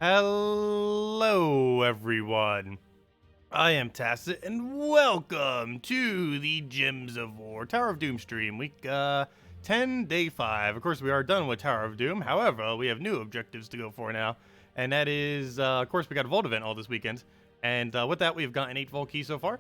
Hello, everyone. I am Tacet, and welcome to the Gems of War Tower of Doom stream, week 10, day 5. Of course, we are done with Tower of Doom. However, we have new objectives to go for now, and that is, of course, we got a Vault event all this weekend, and with that, we've gotten 8 Vault keys so far.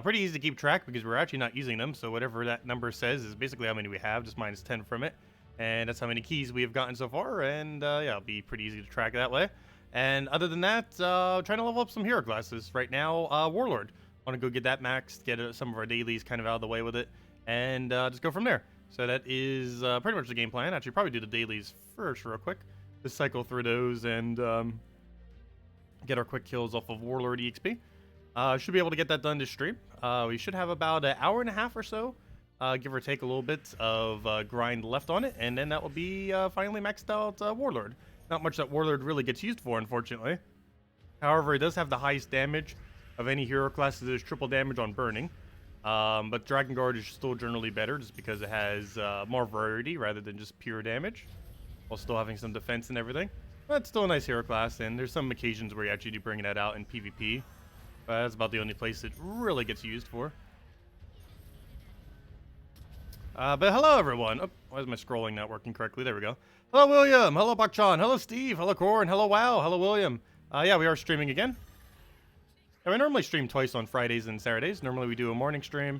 Pretty easy to keep track because we're actually not using them, so whatever that number says is basically how many we have, just minus 10 from it, and that's how many keys we have gotten so far, and yeah, it'll be pretty easy to track that way. And other than that, trying to level up some hero classes. Right now, Warlord. Want to go get that maxed, get some of our dailies kind of out of the way with it, and just go from there. So that is pretty much the game plan. Actually, probably do the dailies first real quick. Just cycle through those and get our quick kills off of Warlord EXP. Should be able to get that done this stream. We should have about an hour and a half or so, give or take a little bit of grind left on it, and then that will be finally maxed out Warlord. Not much that Warlord really gets used for, unfortunately. However, it does have the highest damage of any hero class that is triple damage on burning. But Dragon Guard is still generally better just because it has more variety rather than just pure damage, while still having some defense and everything. But it's still a nice hero class, and there's some occasions where you actually do bring that out in PvP. But that's about the only place it really gets used for. But hello, everyone. Oh, why is my scrolling not working correctly? There we go. Hello, William. Hello, Bakchan. Hello, Steve. Hello, Corn. Hello, Wow. Hello, William. Yeah, we are streaming again. Yeah, we normally stream twice on Fridays and Saturdays. Normally, we do a morning stream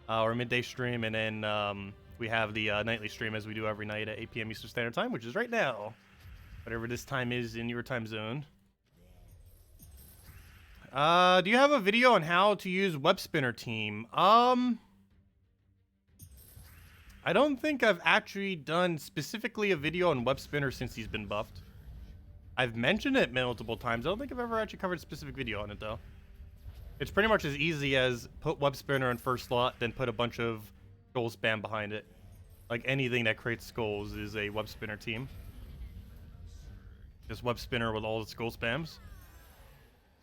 or a midday stream, and then we have the nightly stream as we do every night at 8 p.m. Eastern Standard Time, which is right now. Whatever this time is in your time zone. Do you have a video on how to use Webspinner team? I don't think I've actually done specifically a video on Webspinner since he's been buffed. I've mentioned it multiple times. I don't think I've ever actually covered a specific video on it, though. It's pretty much as easy as put Webspinner in first slot, then put a bunch of skull spam behind it. Like anything that creates skulls is a Webspinner team. Just Webspinner with all the skull spams.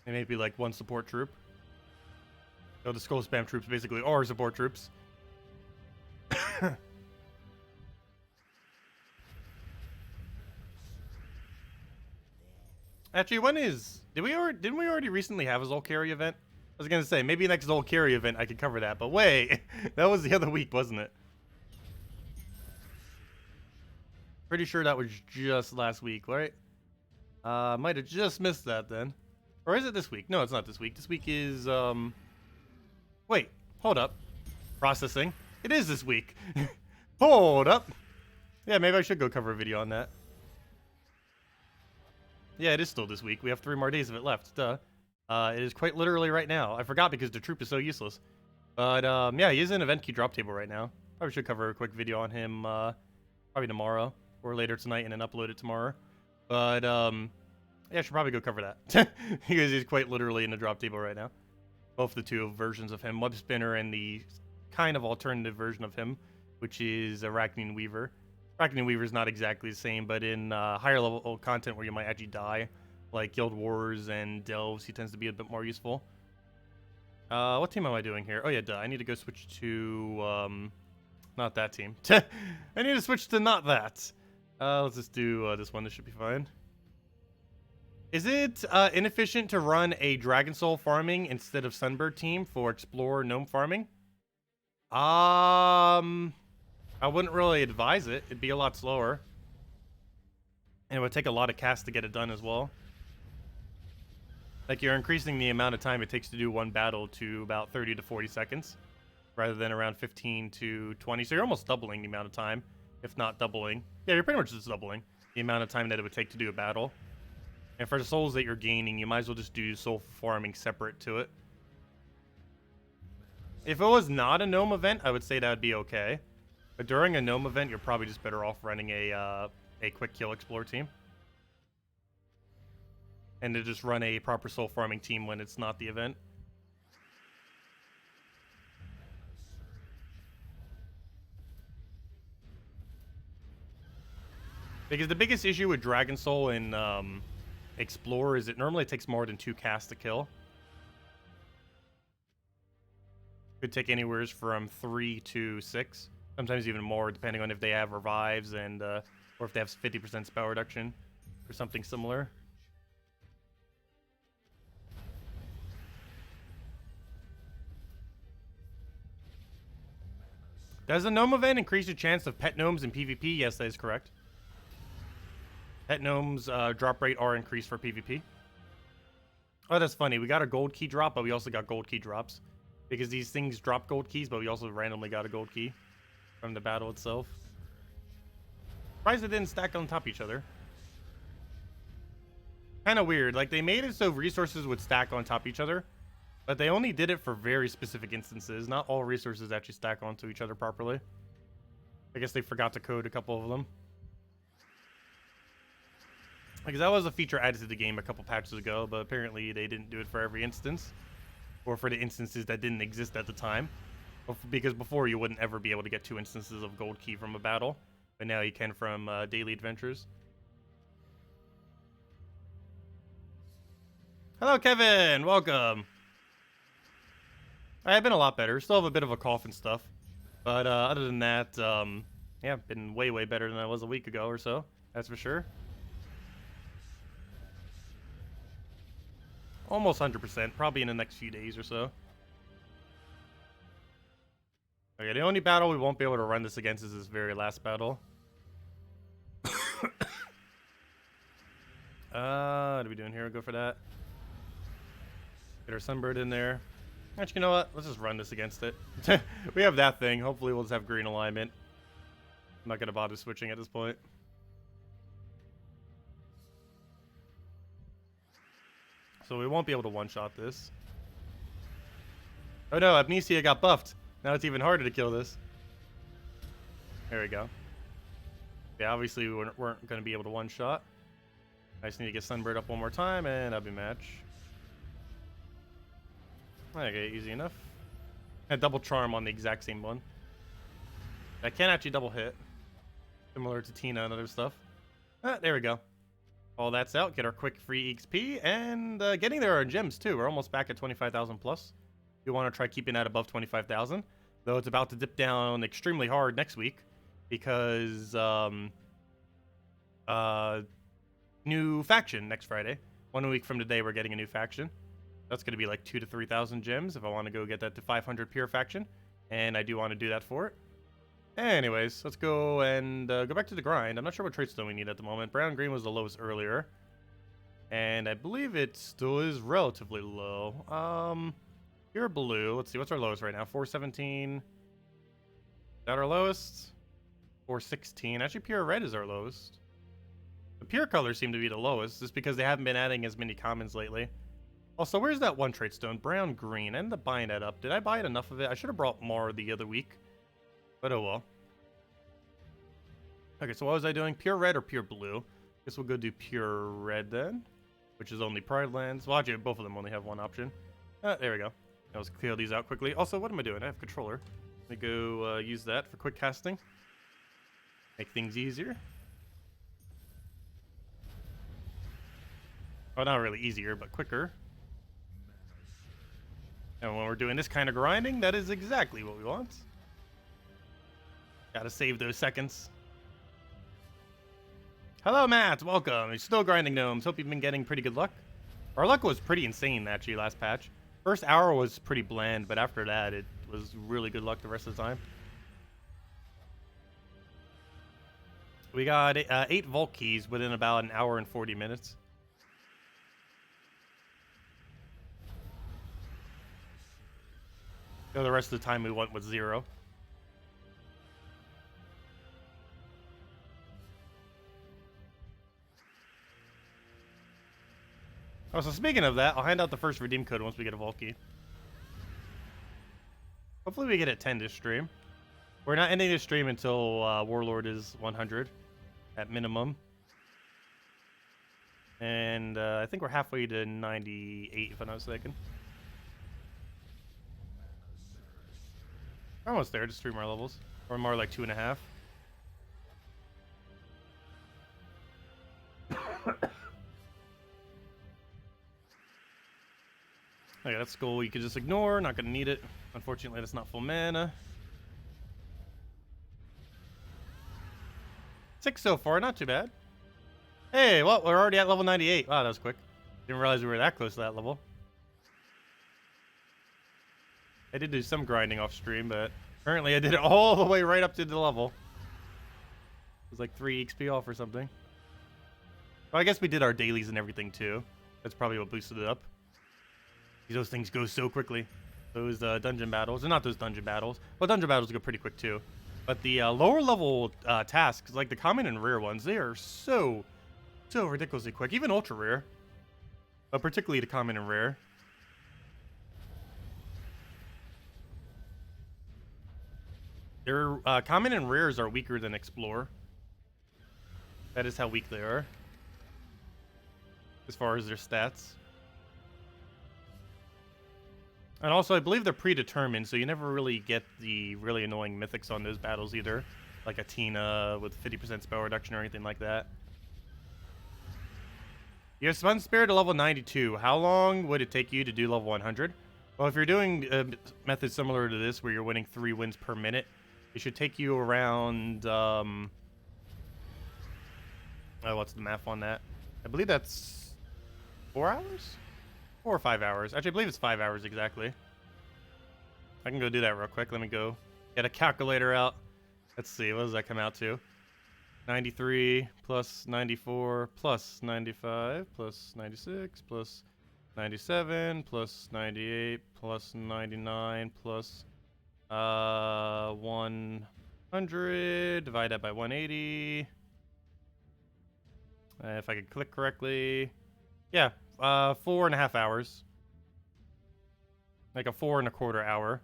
And maybe like one support troop. So the skull spam troops basically are support troops. Actually, didn't we already recently have a Zolkari event? I was gonna say, maybe next Zolkari event I could cover that, but wait, that was the other week, wasn't it? Pretty sure that was just last week, right? Might have just missed that then. Or is it this week? No, it's not this week. This week is, wait, hold up. Processing. It is this week. Hold up. Yeah, maybe I should go cover a video on that. Yeah, it is still this week. We have 3 more days of it left. Duh. It is quite literally right now. I forgot because the troop is so useless. But, yeah, he is in event key drop table right now. Probably should cover a quick video on him, probably tomorrow. Or later tonight and then upload it tomorrow. But, yeah, I should probably go cover that. Because he's quite literally in the drop table right now. Both the 2 versions of him. Webspinner and the kind of alternative version of him, which is Arachnean Weaver. Arachnean Weaver is not exactly the same, but in higher level content where you might actually die, like Guild Wars and Delves, he tends to be a bit more useful. What team am I doing here? Oh yeah, duh. I need to go switch to not that team. I need to switch to not that. Let's just do this one. This should be fine. Is it inefficient to run a Dragon Soul farming instead of Sunbird team for Explorer Gnome farming? I wouldn't really advise it. It'd be a lot slower. And it would take a lot of casts to get it done as well. Like, you're increasing the amount of time it takes to do one battle to about 30 to 40 seconds. Rather than around 15 to 20. So you're almost doubling the amount of time. If not doubling. Yeah, you're pretty much just doubling the amount of time that it would take to do a battle. And for the souls that you're gaining, you might as well just do soul farming separate to it. If it was not a gnome event, I would say that would be okay. But during a gnome event, you're probably just better off running a quick kill explorer team. And to just run a proper soul farming team when it's not the event. Because the biggest issue with Dragon Soul and Explorer is it normally takes more than 2 casts to kill. Could take anywhere from 3 to 6. Sometimes even more, depending on if they have revives and or if they have 50% spell reduction or something similar. Does a gnome event increase your chance of pet gnomes in PvP? Yes, that is correct. Pet gnomes drop rate are increased for PvP. Oh, that's funny. We got a gold key drop, but we also got gold key drops. Because these things drop gold keys, but we also randomly got a gold key from the battle itself. Surprised it didn't stack on top of each other. Kind of weird. Like, they made it so resources would stack on top of each other. But they only did it for very specific instances. Not all resources actually stack onto each other properly. I guess they forgot to code a couple of them. Because that was a feature added to the game a couple patches ago, but apparently they didn't do it for every instance. Or for the instances that didn't exist at the time. Because before you wouldn't ever be able to get 2 instances of gold key from a battle. But now you can from daily adventures. Hello, Kevin! Welcome! I've been a lot better. Still have a bit of a cough and stuff. But other than that, yeah, been way, way better than I was a week ago or so. That's for sure. Almost 100%. Probably in the next few days or so. Okay, the only battle we won't be able to run this against is this very last battle. What are we doing here? We'll go for that. Get our Sunbird in there. Actually, you know what? Let's just run this against it. We have that thing. Hopefully we'll just have green alignment. I'm not going to bother switching at this point. So we won't be able to one-shot this. Oh no, Amnesia got buffed. Now it's even harder to kill this. There we go. Yeah, obviously we weren't going to be able to one-shot. I just need to get Sunbird up one more time, and that'll be match. Okay, easy enough. And double charm on the exact same one. I can actually double hit. Similar to Tina and other stuff. There we go. All that's out. Get our quick free XP. And getting there are gems too. We're almost back at 25,000 plus. You want to try keeping that above 25,000. Though it's about to dip down extremely hard next week. Because new faction next Friday. 1 week from today we're getting a new faction. That's going to be like 2,000 to 3,000 gems if I want to go get that to 500 pure faction. And I do want to do that for it. Anyways, let's go and go back to the grind. I'm not sure what trait stone we need at the moment. Brown-green was the lowest earlier. And I believe it still is relatively low. Pure blue. Let's see, what's our lowest right now? 417. Is that our lowest? 416. Actually, pure red is our lowest. The pure colors seem to be the lowest, just because they haven't been adding as many commons lately. Also, where's that one trait stone? Brown green. I ended up buying that up. Did I buy it enough of it? I should have brought more the other week. But oh well. Okay, so what was I doing? Pure red or pure blue? Guess we'll go do pure red then. Which is only Pride Lands. Well, actually, both of them only have one option. There we go. Let's clear these out quickly. Also, what am I doing? I have controller. Let me go use that for quick casting. Make things easier. Well, not really easier, but quicker. And when we're doing this kind of grinding, that is exactly what we want. Gotta save those seconds. Hello, Matt. Welcome. You're still grinding gnomes. Hope you've been getting pretty good luck. Our luck was pretty insane, actually, last patch. First hour was pretty bland, but after that, it was really good luck the rest of the time. We got 8 vault keys within about an hour and 40 minutes. So the rest of the time we went with 0. Oh, so speaking of that, I'll hand out the first redeem code once we get a vault key. Hopefully we get it 10 this stream. We're not ending this stream until Warlord is 100 at minimum. And I think we're halfway to 98 if I'm not mistaken. We're almost there, just 3 more levels. Or more like 2.5. Okay, that's cool. You can just ignore. Not gonna need it. Unfortunately, that's not full mana. 6 so far, not too bad. Hey, well, we're already at level 98. Wow, that was quick. Didn't realize we were that close to that level. I did do some grinding off stream, but Apparently I did it all the way right up to the level. It was like 3 XP off or something. Well, I guess we did our dailies and everything too. That's probably what boosted it up. Those things go so quickly. Those dungeon battles, or not those dungeon battles. Well, dungeon battles go pretty quick too. But the lower level tasks, like the common and rare ones, they are so ridiculously quick. Even ultra rare, but particularly the common and rare. Their common and rares are weaker than explore. That is how weak they are, as far as their stats. And also, I believe they're predetermined, so you never really get the really annoying mythics on those battles either. Like a Tina with 50% spell reduction or anything like that. You have Spun Spear to level 92. How long would it take you to do level 100? Well, if you're doing a method similar to this, where you're winning 3 wins per minute, it should take you around... what's the math on that? I believe that's 4 hours? 4 or 5 hours. Actually, I believe it's 5 hours exactly. I can go do that real quick. Let me go get a calculator out. Let's see. What does that come out to? 93 plus 94 plus 95 plus 96 plus 97 plus 98 plus 99 plus 100. Divide that by 180. If I could click correctly. Yeah, 4.5 hours. Like a 4.25 hour.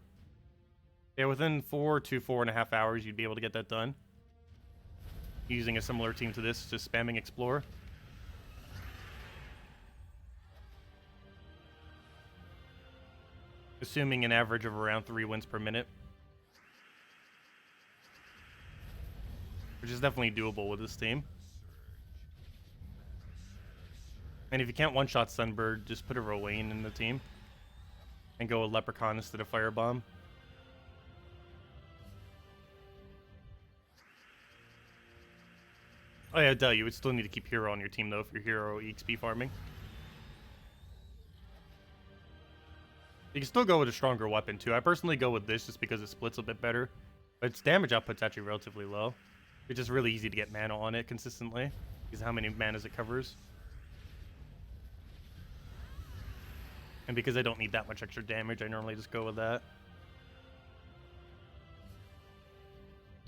Yeah, within 4 to 4.5 hours, you'd be able to get that done. Using a similar team to this, just spamming Explore. Assuming an average of around 3 wins per minute. Which is definitely doable with this team. And if you can't one-shot Sunbird, just put a Rowan in the team. And go with Leprechaun instead of Firebomb. Oh yeah, duh, you would still need to keep Hero on your team though if you're Hero EXP farming. You can still go with a stronger weapon too. I personally go with this just because it splits a bit better. But its damage output's actually relatively low. It's just really easy to get mana on it consistently. Because of how many manas it covers. And because I don't need that much extra damage, I normally just go with that.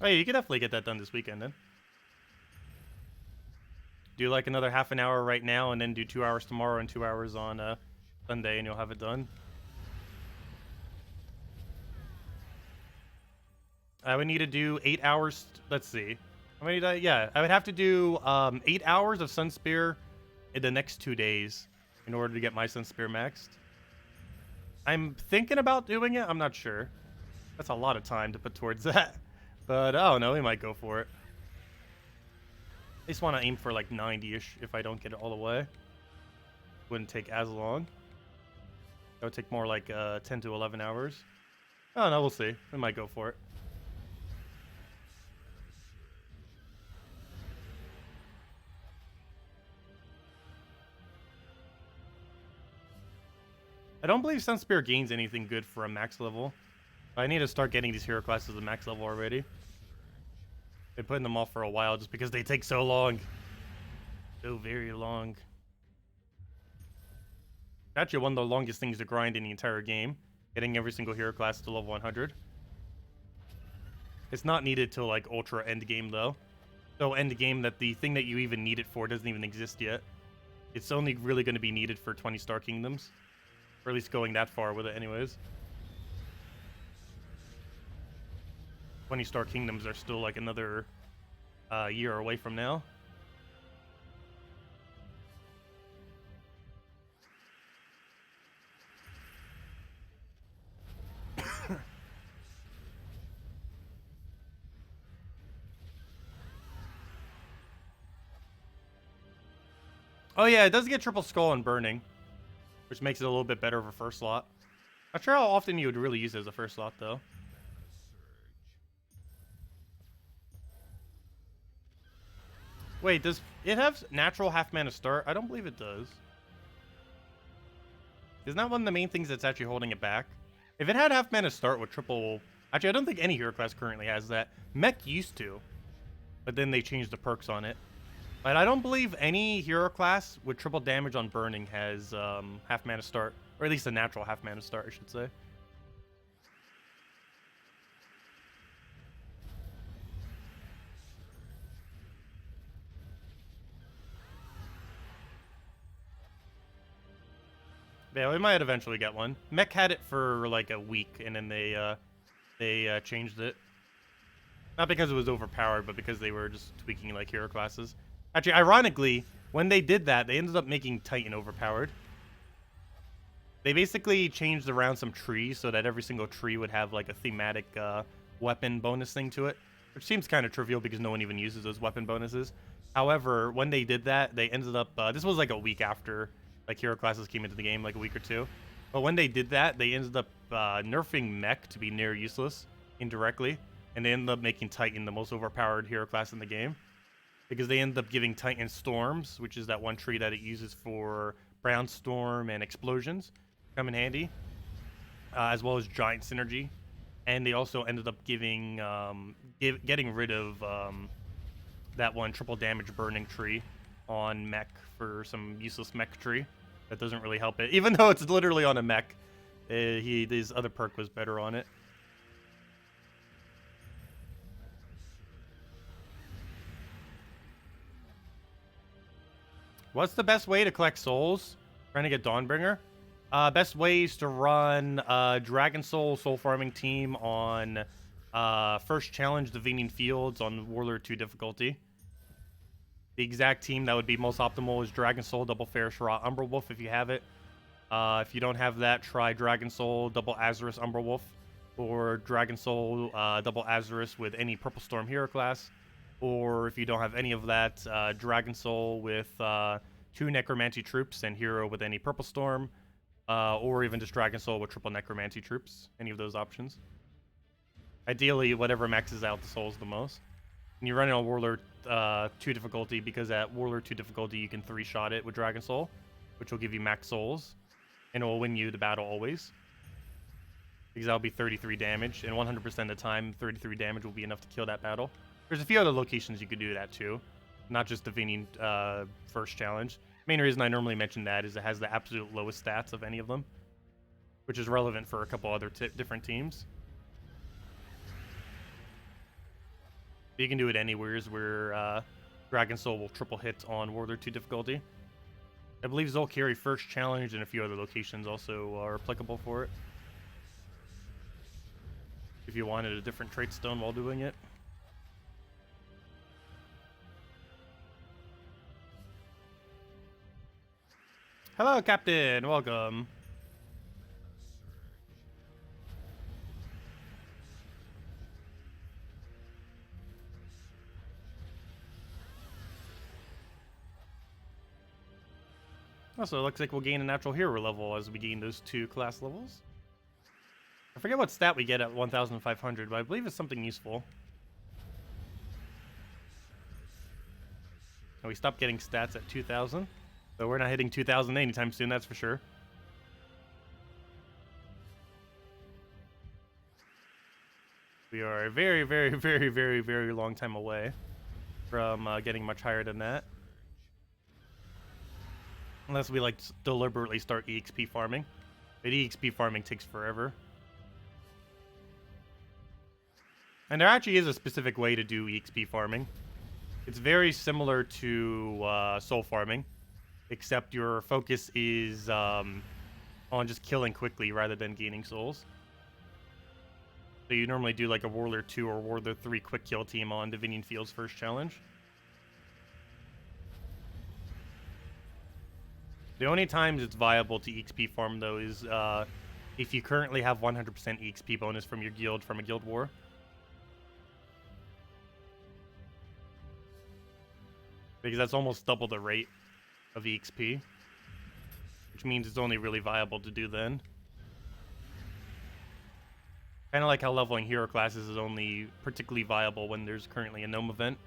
Oh yeah, you could definitely get that done this weekend then. Do like another half an hour right now, and then do 2 hours tomorrow and 2 hours on Sunday, and you'll have it done. I would need to do 8 hours. Let's see. How many did I? Yeah, I would have to do 8 hours of Sun Spear in the next 2 days in order to get my Sun Spear maxed. I'm thinking about doing it. I'm not sure. That's a lot of time to put towards that. But I don't know. We might go for it. I just want to aim for like 90-ish if I don't get it all the way. Wouldn't take as long. That would take more like 10 to 11 hours. I don't know. We'll see. We might go for it. I don't believe Sun Spear gains anything good for a max level. But I need to start getting these hero classes at max level already. Been putting them off for a while just because they take so long. So very long. Actually, one of the longest things to grind in the entire game. Getting every single hero class to level 100. It's not needed till like ultra end game though. So end game that the thing that you even need it for doesn't even exist yet. It's only really going to be needed for 20 Star Kingdoms. Or at least going that far with it anyways. 20 Star Kingdoms are still like another year away from now. Oh yeah, it does get triple skull and burning, which makes it a little bit better of a first slot. Not sure how often you would really use it as a first slot though. Wait, does it have natural half mana start? I don't believe it does. Isn't that one of the main things that's actually holding it back? If it had half mana start with triple, Actually, I don't think any hero class currently has that. Mech used to, but then they changed the perks on it. But I don't believe any hero class with triple damage on burning has half mana start, or at least a natural half mana start, I should say. Yeah, we might eventually get one. Mech had it for like a week, and then they changed it. Not because it was overpowered, but because they were just tweaking like hero classes. Actually, ironically, when they did that, they ended up making Titan overpowered. They basically changed around some trees so that every single tree would have like a thematic weapon bonus thing to it, which seems kind of trivial because no one even uses those weapon bonuses. However, when they did that, they ended up, this was like a week after like hero classes came into the game, like a week or two. But when they did that, they ended up nerfing Mech to be near useless indirectly, and they ended up making Titan the most overpowered hero class in the game because they ended up giving Titan Storms, which is that one tree that it uses for Brownstorm and explosions, come in handy, as well as Giant Synergy. And they also ended up giving, getting rid of that one triple damage burning tree on Mech for some useless Mech tree that doesn't really help it, even though it's literally on a Mech. His other perk was better on it. What's the best way to collect souls? Trying to get Dawnbringer? Best ways to run Dragon Soul farming team on first challenge, the Vening Fields on Warlord 2 difficulty. The exact team that would be most optimal is Dragon Soul, double Ferris Rot, Umberwolf if you have it. If you don't have that, try Dragon Soul, double Azurus, Umberwolf, or Dragon Soul, double Azurus with any Purple Storm hero class. Or if you don't have any of that, Dragon Soul with 2 Necromancy troops and hero with any Purple Storm. Or even just Dragon Soul with triple Necromancy troops. Any of those options. Ideally, whatever maxes out the souls the most. And you run it on Warlord 2 difficulty because at Warlord 2 difficulty you can 3-shot it with Dragon Soul, which will give you max souls, and it will win you the battle always. Because that'll be 33 damage, and 100% of the time 33 damage will be enough to kill that battle. There's a few other locations you could do that too, not just the Vening first challenge. Main reason I normally mention that is it has the absolute lowest stats of any of them, which is relevant for a couple other different teams. You can do it anywheres where Dragon Soul will triple hit on Warlord 2 difficulty. I believe Zolkiri first challenge and a few other locations also are applicable for it, if you wanted a different trait stone while doing it. Hello, Captain. Welcome. Also, it looks like we'll gain a natural hero level as we gain those 2 class levels. I forget what stat we get at 1,500, but I believe it's something useful. And we stopped getting stats at 2,000. So we're not hitting 2,000 anytime soon, that's for sure. We are a very, very, very, very, very long time away from getting much higher than that. Unless we like deliberately start EXP farming. But EXP farming takes forever. And there actually is a specific way to do EXP farming. It's very similar to soul farming, except your focus is on just killing quickly rather than gaining souls. So you normally do like a Warlord 2 or Warlord 3 quick kill team on the Vening Fields first challenge. The only times it's viable to EXP farm, though, is if you currently have 100% EXP bonus from your guild from a guild war. Because that's almost double the rate of EXP, which means it's only really viable to do then. Kind of like how leveling hero classes is only particularly viable when there's currently a gnome event,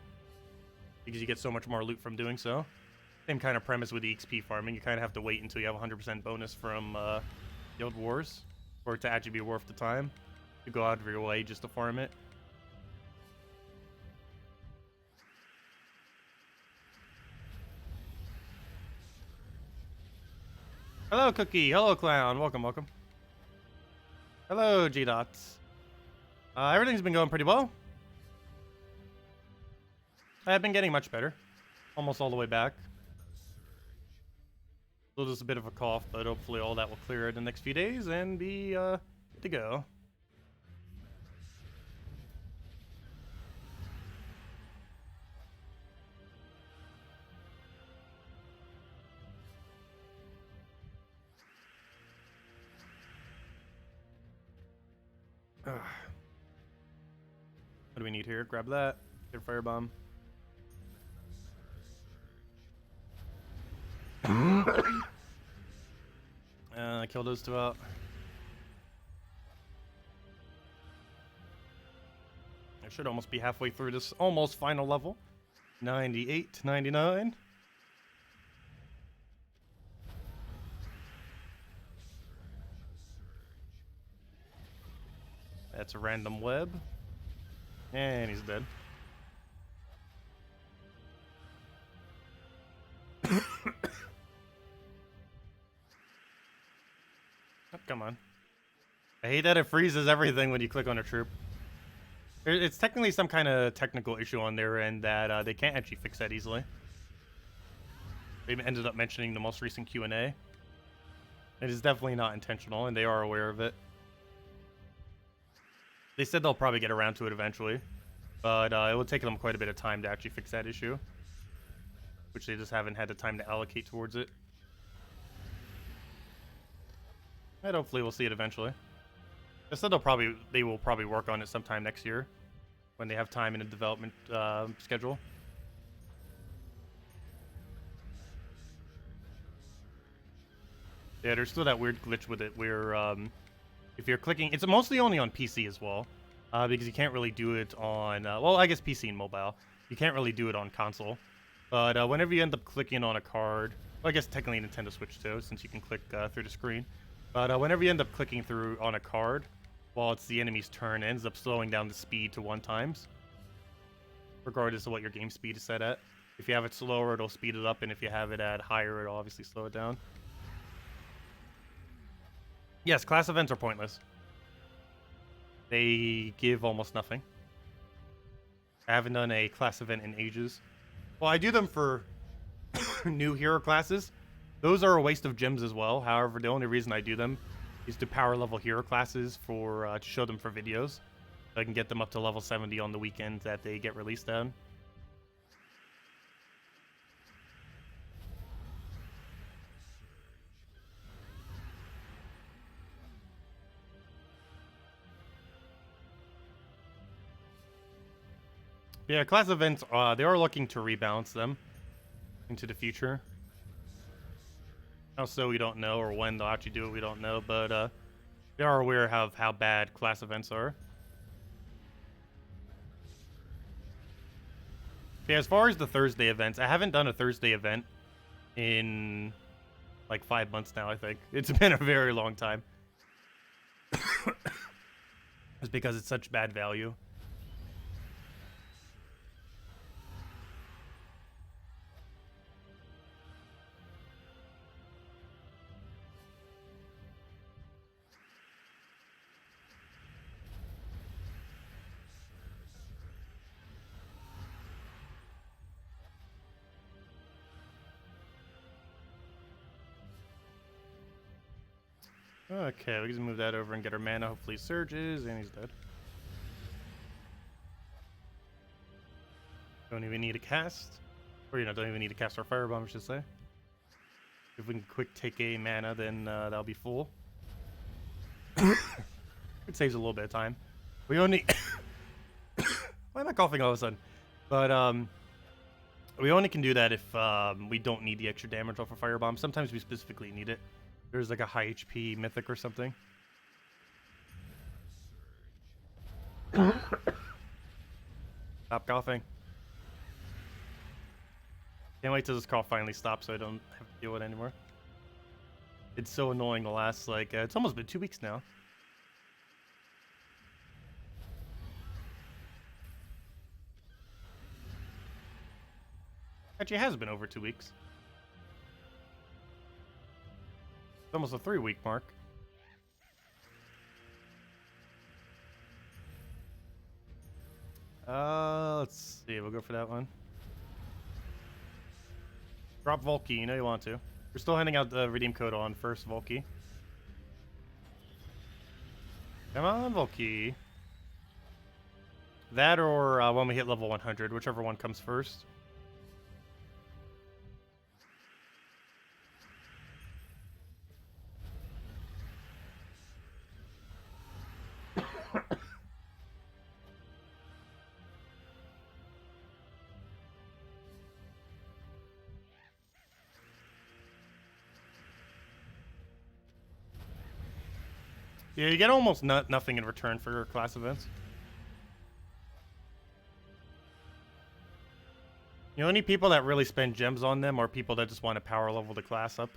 because you get so much more loot from doing so. Same kind of premise with EXP farming. You kind of have to wait until you have 100% bonus from Guild Wars for it to actually be worth the time. to go out of your way just to farm it. Hello, Cookie. Hello, Clown. Welcome, welcome. Hello, G-Dots. Everything's been going pretty well. I've been getting much better. Almost all the way back. So just a bit of a cough, but hopefully all that will clear in the next few days and be good to go. What do we need here? Grab that. Get a firebomb. Kill those two out. I should almost be halfway through this almost final level. 98 to 99. That's a random web. And he's dead. Oh, come on. I hate that it freezes everything when you click on a troop. It's technically some kind of technical issue on their end that they can't actually fix that easily. They ended up mentioning the most recent Q&A. It is definitely not intentional, and they are aware of it. They said they'll probably get around to it eventually, but it will take them quite a bit of time to actually fix that issue, which they just haven't had the time to allocate towards it. And hopefully we'll see it eventually. They said they will probably work on it sometime next year when they have time in the development schedule. Yeah, there's still that weird glitch with it where if you're clicking, it's mostly only on PC as well, because you can't really do it on, well, I guess PC and mobile. You can't really do it on console. But whenever you end up clicking on a card, well, I guess technically Nintendo Switch too, since you can click through the screen. But whenever you end up clicking through on a card, while it's the enemy's turn, it ends up slowing down the speed to 1x, regardless of what your game speed is set at. If you have it slower, it'll speed it up, and if you have it at higher, it'll obviously slow it down. Yes, class events are pointless. They give almost nothing. I haven't done a class event in ages. Well, I do them for new hero classes. Those are a waste of gems as well. However, the only reason I do them is to power level hero classes for to show them for videos. So I can get them up to level 70 on the weekend that they get released on. Yeah, class events, they are looking to rebalance them into the future. How so, we don't know, or when they'll actually do it, we don't know, but they are aware of how bad class events are. Yeah, as far as the Thursday events, I haven't done a Thursday event in like 5 months now, I think. It's been a very long time. It's because it's such bad value. Okay, we can move that over and get our mana. Hopefully he surges, and he's dead. Don't even need a cast. Or, don't even need to cast our firebomb, I should say. If we can quick take a mana, then that'll be full. It saves a little bit of time. We only... Why am I coughing all of a sudden? But, we only can do that if we don't need the extra damage off a firebomb. Sometimes we specifically need it. There's like a high HP mythic or something. Stop coughing. Can't wait till this cough finally stops so I don't have to deal with it anymore. It's so annoying the last, like, it's almost been 2 weeks now. Actually, it has been over 2 weeks. It's almost a 3-week mark. Let's see. We'll go for that one. Drop Volky, you know you want to. We're still handing out the redeem code on first Volky. Come on, Volky. That or when we hit level 100, whichever one comes first. Yeah, you get almost nothing in return for your class events. The only people that really spend gems on them are people that just want to power level the class up.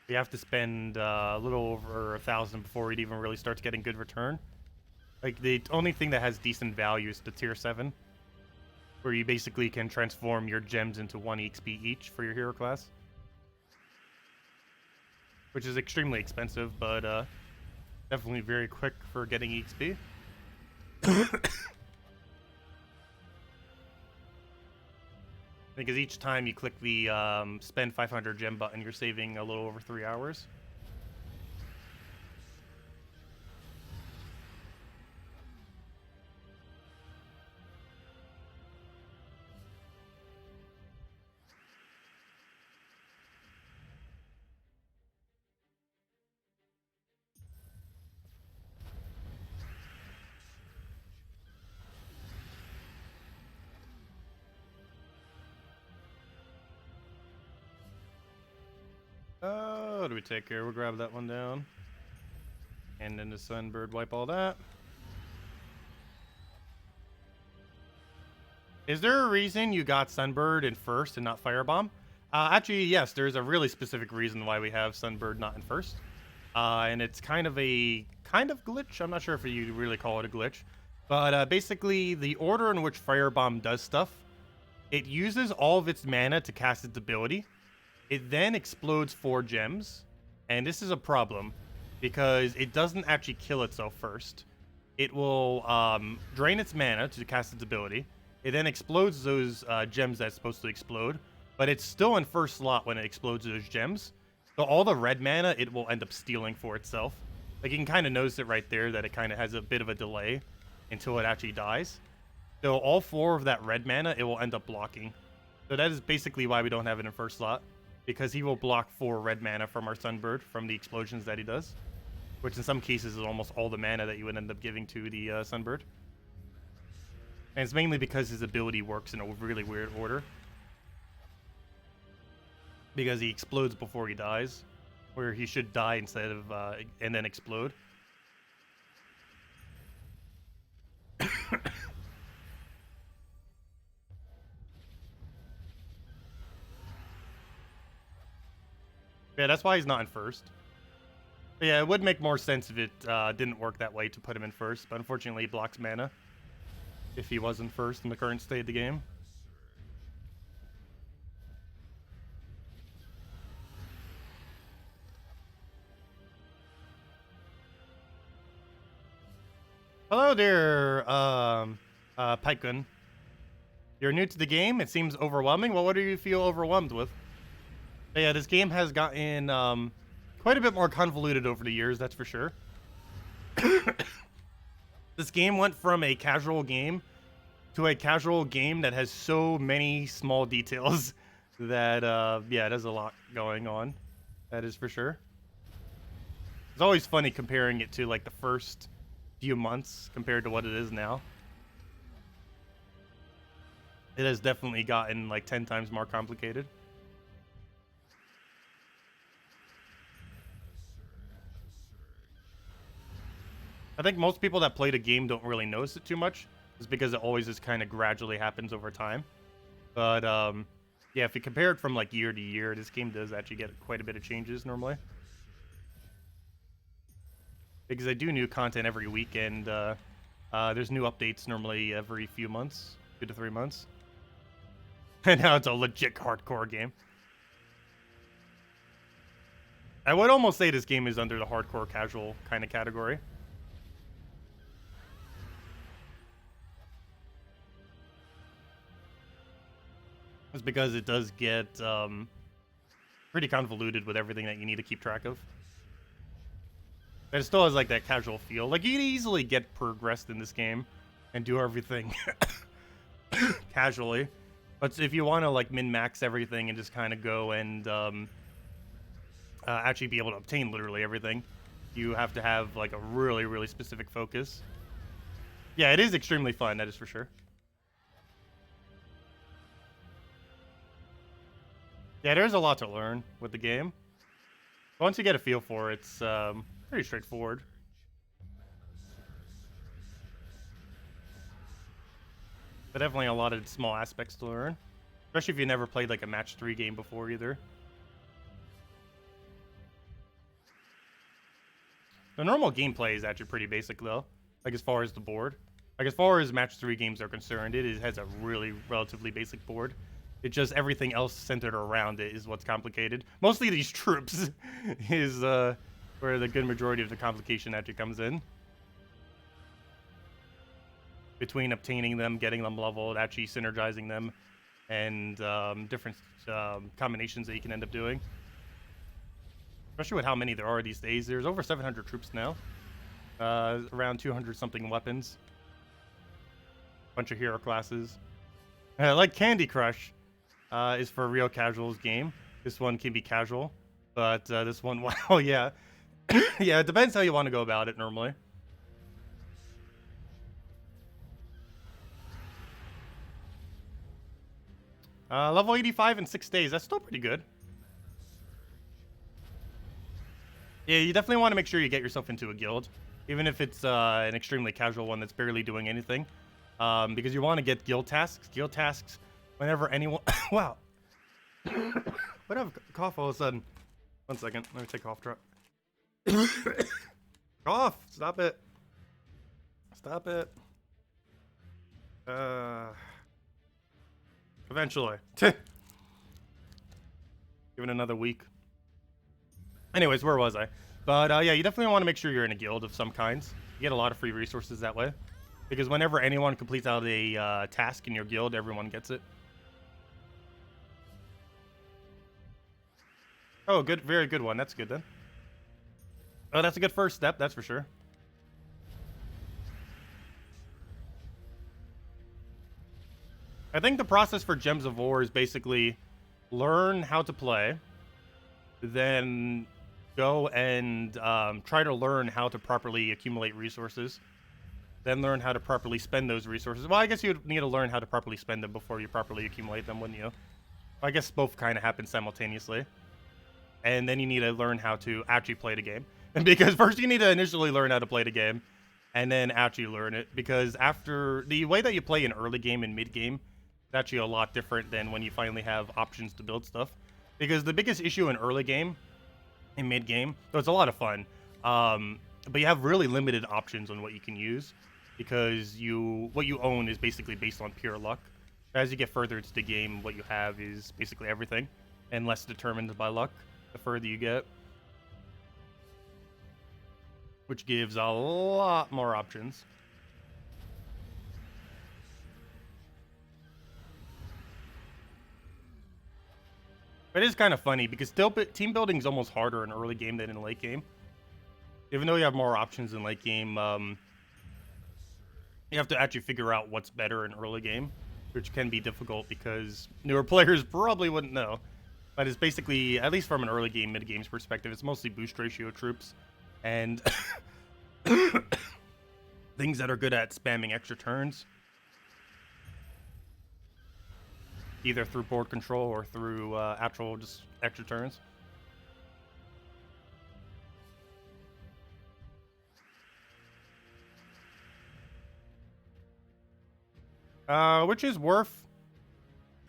You have to spend a little over 1,000 before it even really starts getting good return. Like, the only thing that has decent value is the tier 7, where you basically can transform your gems into 1 EXP each for your hero class. Which is extremely expensive, but definitely very quick for getting EXP. Because each time you click the spend 500 gem button, you're saving a little over 3 hours. What do we take here? We'll grab that one down. And then the Sunbird, wipe all that. Is there a reason you got Sunbird in first and not Firebomb? Actually, yes, there's a really specific reason why we have Sunbird not in first. And it's kind of a glitch. I'm not sure if you really call it a glitch. But basically, the order in which Firebomb does stuff, it uses all of its mana to cast its ability. It then explodes 4 gems, and this is a problem because it doesn't actually kill itself first. It will drain its mana to cast its ability. It then explodes those gems that's supposed to explode, but it's still in first slot when it explodes those gems. So all the red mana, it will end up stealing for itself. Like, you can kind of notice it right there that it kind of has a bit of a delay until it actually dies. So all 4 of that red mana, it will end up blocking. So that is basically why we don't have it in first slot. Because he will block 4 red mana from our Sunbird from the explosions that he does. Which in some cases is almost all the mana that you would end up giving to the Sunbird. And it's mainly because his ability works in a really weird order. Because he explodes before he dies. Where he should die instead of, and then explode. Yeah, that's why he's not in first. But yeah, it would make more sense if it didn't work that way to put him in first, but unfortunately he blocks mana if he was in first in the current state of the game. Hello there, Pipegun. You're new to the game? It seems overwhelming. Well, what do you feel overwhelmed with? But yeah, this game has gotten quite a bit more convoluted over the years, that's for sure. This game went from a casual game to a casual game that has so many small details that, yeah, there's a lot going on. That is for sure. It's always funny comparing it to, like, the first few months compared to what it is now. It has definitely gotten, like, 10 times more complicated. I think most people that play the game don't really notice it too much, just because it always just kind of gradually happens over time. But yeah, if you compare it from like year to year, this game does actually get quite a bit of changes normally. Because I do new content every week, and there's new updates normally every few months, 2 to 3 months. And now it's a legit hardcore game. I would almost say this game is under the hardcore casual kind of category. It's because it does get pretty convoluted with everything that you need to keep track of. But it still has like that casual feel. Like you can easily get progressed in this game and do everything casually. But if you want to like min-max everything and just kind of go and actually be able to obtain literally everything, you have to have like a really, really specific focus. Yeah, it is extremely fun, that is for sure. Yeah, there's a lot to learn with the game. Once you get a feel for it, it's pretty straightforward. But definitely a lot of small aspects to learn. Especially if you never played like a match 3 game before either. The normal gameplay is actually pretty basic though. Like as far as the board. Like as far as match 3 games are concerned, it has a really relatively basic board. It's just everything else centered around it is what's complicated. Mostly these troops is where the good majority of the complication actually comes in. Between obtaining them, getting them leveled, actually synergizing them, and different combinations that you can end up doing. Especially with how many there are these days. There's over 700 troops now. Around 200 something weapons. Bunch of hero classes. Like Candy Crush is for a real casuals game. This one can be casual. But this one, wow, yeah. Yeah, it depends how you want to go about it normally. Level 85 in 6 days. That's still pretty good. Yeah, you definitely want to make sure you get yourself into a guild. Even if it's an extremely casual one that's barely doing anything. Because you want to get guild tasks. Guild tasks whenever anyone... Wow. What have a cough all of a sudden? 1 second. Let me take a cough drop. Cough! Stop it. Stop it. Eventually. Give it another week. Anyways, where was I? But yeah, you definitely want to make sure you're in a guild of some kinds. You get a lot of free resources that way. Because whenever anyone completes out a task in your guild, everyone gets it. Oh, good, very good one. That's good then. Oh, that's a good first step, that's for sure. I think the process for Gems of War is basically learn how to play, then go and try to learn how to properly accumulate resources, then learn how to properly spend those resources. Well, I guess you'd need to learn how to properly spend them before you properly accumulate them, wouldn't you? I guess both kind of happen simultaneously. And then you need to learn how to actually play the game. And because first you need to initially learn how to play the game, and then actually learn it. Because after the way that you play in early game and mid game, it's actually a lot different than when you finally have options to build stuff. Because the biggest issue in early game and mid game, though it's a lot of fun, but you have really limited options on what you can use. Because what you own is basically based on pure luck. As you get further into the game, what you have is basically everything, and less determined by luck the further you get. Which gives a lot more options. But it is kind of funny because still team building is almost harder in early game than in late game. Even though you have more options in late game, you have to actually figure out what's better in early game, which can be difficult because newer players probably wouldn't know. But it's basically, at least from an early game, mid game's perspective, it's mostly boost ratio troops and things that are good at spamming extra turns, either through board control or through actual just extra turns. Which is worth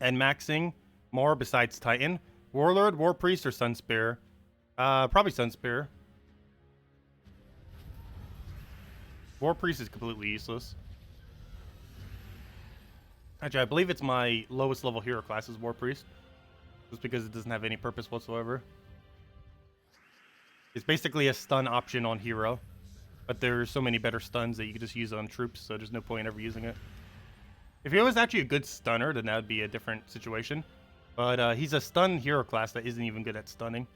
and maxing more besides Titan? Warlord, War Priest, or Sunspear? Probably Sunspear. War Priest is completely useless. Actually, I believe it's my lowest level hero class is War Priest. Just because it doesn't have any purpose whatsoever. It's basically a stun option on hero. But there's so many better stuns that you can just use on troops, so there's no point ever using it. If he was actually a good stunner, then that would be a different situation. But he's a stun hero class that isn't even good at stunning.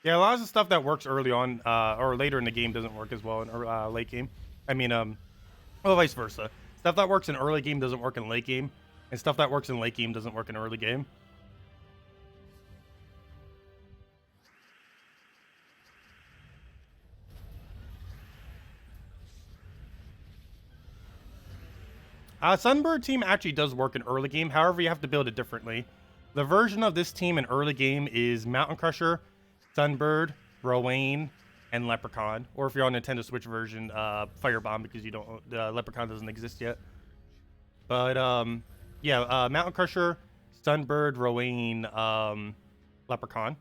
Yeah, a lot of the stuff that works early on or later in the game doesn't work as well in late game. I mean, well, vice versa. Stuff that works in early game doesn't work in late game, and stuff that works in late game doesn't work in early game. Sunbird team actually does work in early game. However, you have to build it differently. The version of this team in early game is Mountain Crusher, Sunbird, Rowan, and Leprechaun. Or if you're on Nintendo Switch version, Firebomb, because you don't Leprechaun doesn't exist yet. But yeah, Mountain Crusher, Sunbird, Rowan, Leprechaun.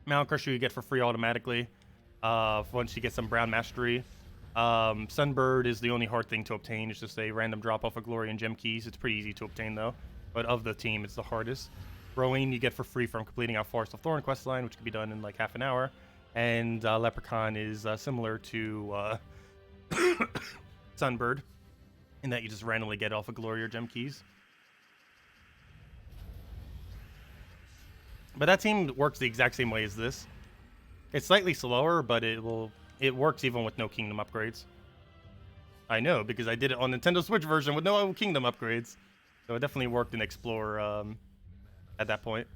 Mountain Crusher you get for free automatically once you get some Brown Mastery. Sunbird is the only hard thing to obtain. It's just a random drop off of Glory and Gem Keys. It's pretty easy to obtain though. But of the team, it's the hardest. Rowan you get for free from completing our Forest of Thorn questline, which can be done in like half an hour. And Leprechaun is similar to Sunbird in that you just randomly get off of Glory or Gem Keys. But that team works the exact same way as this. It's slightly slower, but it works even with no Kingdom upgrades. I know, because I did it on Nintendo Switch version with no Kingdom upgrades. So it definitely worked in Explore at that point.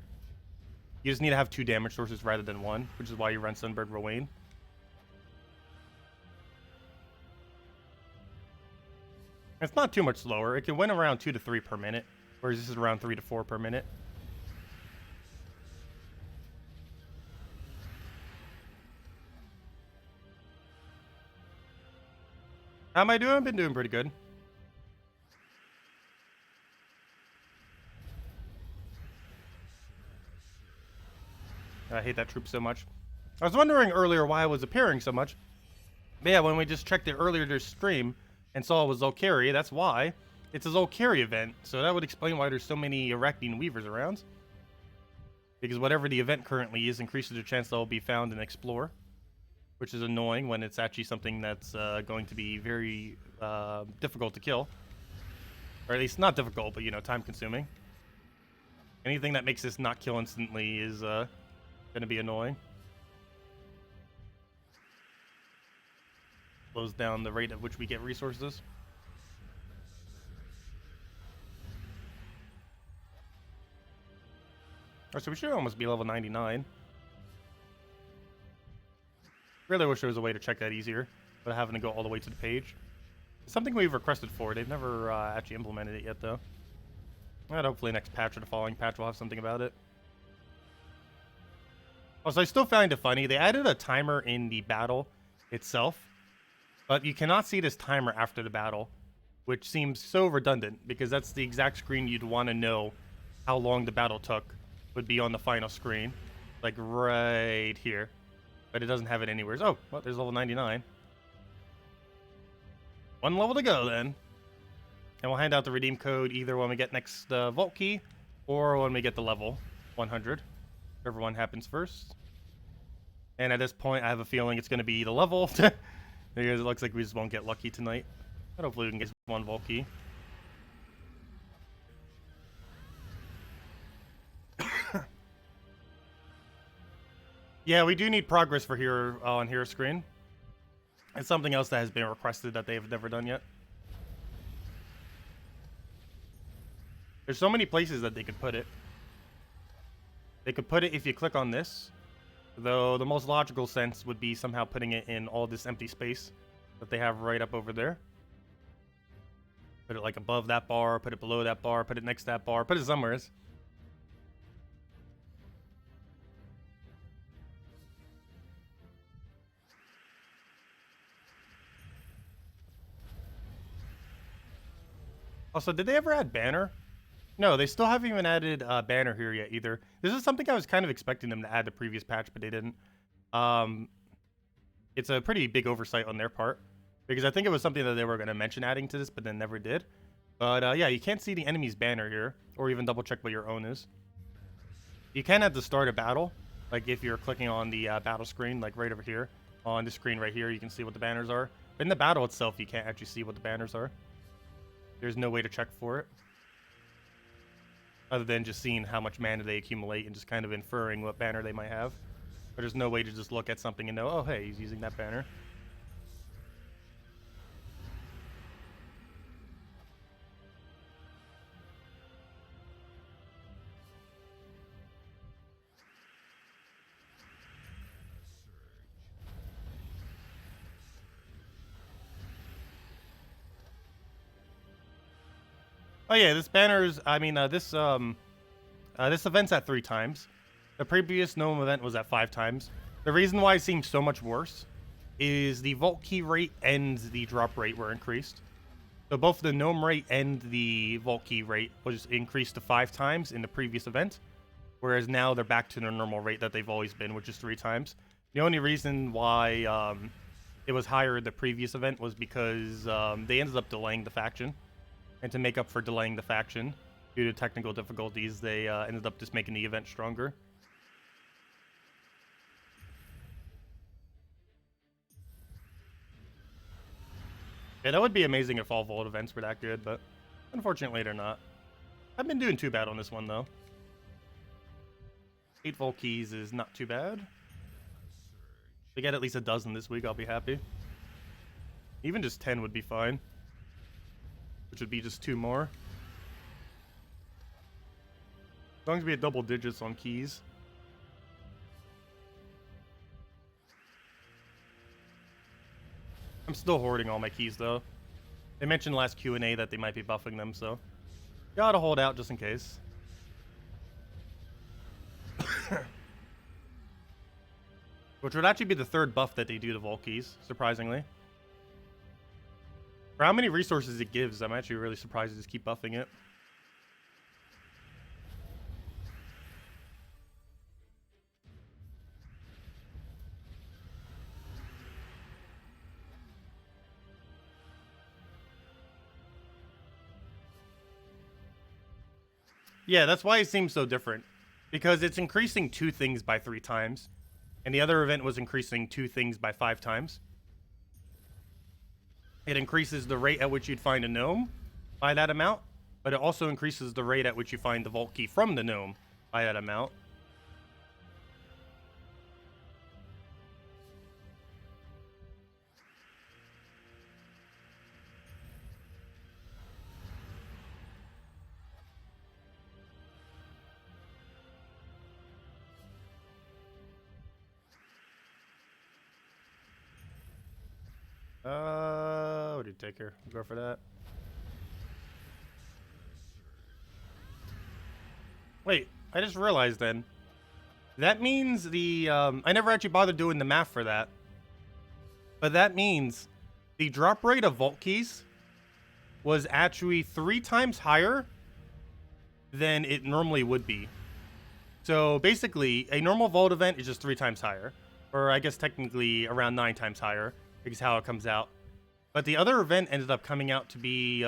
You just need to have 2 damage sources rather than 1, which is why you run Sunbird Rowan. It's not too much slower. It can win around 2 to 3 per minute, whereas this is around 3 to 4 per minute. How am I doing? I've been doing pretty good. I hate that troop so much. I was wondering earlier why it was appearing so much. But yeah, when we just checked it earlier this stream and saw it was Zolkari, that's why. It's a Zolkari event, so that would explain why there's so many Arachne Weavers around. Because whatever the event currently is increases the chance they'll be found and explore. Which is annoying when it's actually something that's going to be very difficult to kill. Or at least not difficult, but, you know, time-consuming. Anything that makes this not kill instantly is going to be annoying. Slows down the rate at which we get resources. Oh, so we should almost be level 99. Really wish there was a way to check that easier, but having to go all the way to the page. It's something we've requested for. They've never actually implemented it yet, though. And hopefully next patch or the following patch will have something about it. Also, I still find it funny. They added a timer in the battle itself, but you cannot see this timer after the battle, which seems so redundant because that's the exact screen you'd want to know how long the battle took would be on the final screen, like right here. But it doesn't have it anywhere. Oh, well, there's level 99. 1 level to go, then. And we'll hand out the redeem code either when we get next vault key or when we get the level 100. Whichever one happens first. And at this point, I have a feeling it's going to be the level. Because it looks like we just won't get lucky tonight. But hopefully we can get 1 vault key. Yeah, we do need progress for here on hero screen. It's something else that has been requested that they've never done yet. There's so many places that they could put it. They could put it if you click on this. Though the most logical sense would be somehow putting it in all this empty space that they have right up over there. Put it like above that bar, put it below that bar, put it next to that bar, put it somewhere. Also, did they ever add banner? No, they still haven't even added banner here yet either. This is something I was kind of expecting them to add the previous patch, but they didn't. It's a pretty big oversight on their part, because I think it was something that they were going to mention adding to this, but then never did. But yeah, you can't see the enemy's banner here, or even double check what your own is. You can at the start of battle, like if you're clicking on the battle screen, like right over here, on the screen right here, you can see what the banners are. But in the battle itself, you can't actually see what the banners are. There's no way to check for it, other than just seeing how much mana they accumulate and just kind of inferring what banner they might have. But there's no way to just look at something and know, oh hey, he's using that banner. Oh yeah, this banner's, I mean, this event's at 3 times. The previous gnome event was at 5 times. The reason why it seems so much worse is the vault key rate and the drop rate were increased. So both the gnome rate and the vault key rate was increased to 5 times in the previous event, whereas now they're back to their normal rate that they've always been, which is 3 times. The only reason why it was higher in the previous event was because they ended up delaying the faction. And to make up for delaying the faction due to technical difficulties, they ended up just making the event stronger. Yeah, that would be amazing if all vault events were that good, but unfortunately they're not. I've been doing too bad on this one, though. 8 vault keys is not too bad. If we get at least a dozen this week, I'll be happy. Even just 10 would be fine. Which would be just 2 more. As long as we hit double digits on keys. I'm still hoarding all my keys, though. They mentioned last Q&A that they might be buffing them, so gotta hold out just in case. Which would actually be the 3rd buff that they do to vault keys, surprisingly. For how many resources it gives, I'm actually really surprised to just keep buffing it. Yeah, that's why it seems so different. Because it's increasing 2 things by 3 times. And the other event was increasing 2 things by 5 times. It increases the rate at which you'd find a gnome by that amount, but it also increases the rate at which you find the vault key from the gnome by that amount. What did you take here? We'll go for that. Wait, I just realized then. That means the, I never actually bothered doing the math for that. But that means the drop rate of vault keys was actually 3 times higher than it normally would be. So basically, a normal vault event is just 3 times higher. Or I guess technically around 9 times higher, because how it comes out. But the other event ended up coming out to be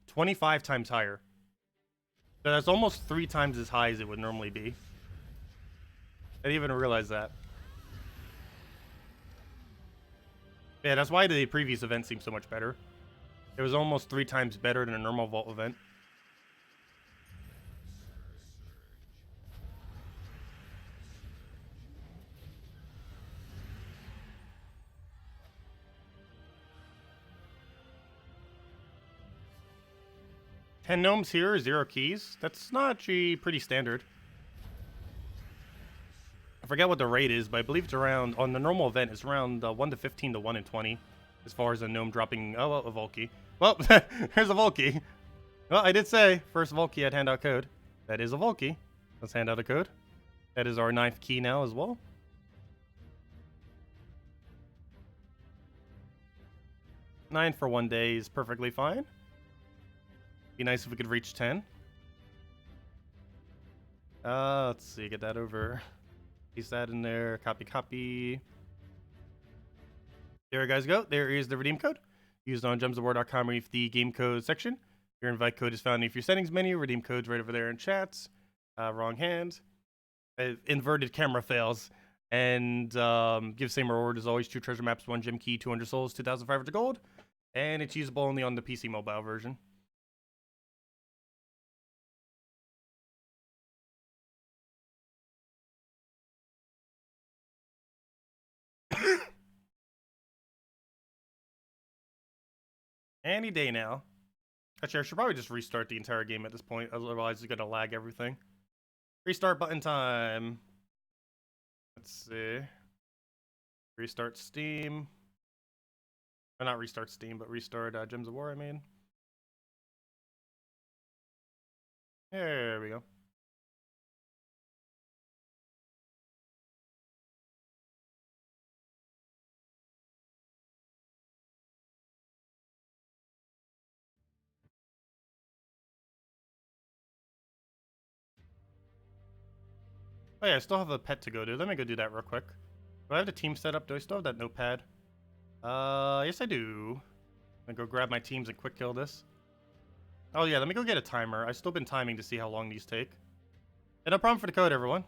25 times higher. So that's almost 3 times as high as it would normally be. I didn't even realize that. Yeah, that's why the previous event seemed so much better. It was almost 3 times better than a normal vault event. Ten gnomes here, 0 keys. That's not actually pretty standard. I forget what the rate is, but I believe it's around, on the normal event, it's around 1 to 15 to 1 in 20. As far as a gnome dropping, oh, well, a vault key. Well, here's a vault key. Well, I did say, first vault key I'd hand out code. That is a vault key. Let's hand out a code. That is our 9th key now as well. Nine for 1 day is perfectly fine. Be nice if we could reach 10. Let's see, get that over. Paste that in there. Copy, copy. There you guys go. There is the redeem code. Used on gemsofwar.com underneath the game code section. Your invite code is found underneath your settings menu. Redeem code's right over there in chats. Wrong hand. Inverted camera fails. And give same reward as always. 2 treasure maps, 1 gem key, 200 souls, 2,500 gold. And it's usable only on the PC mobile version. Any day now. Actually, I should probably just restart the entire game at this point, otherwise it's gonna lag everything. Restart button time. Let's see. Restart Steam. Or not restart Steam, but restart Gems of War, I mean. There we go. Oh yeah, I still have a pet to go to. Let me go do that real quick. Do I have the team set up? Do I still have that notepad? Yes I do. I'm gonna go grab my teams and quick kill this. Oh yeah, let me go get a timer. I've still been timing to see how long these take. And no problem for the code, everyone.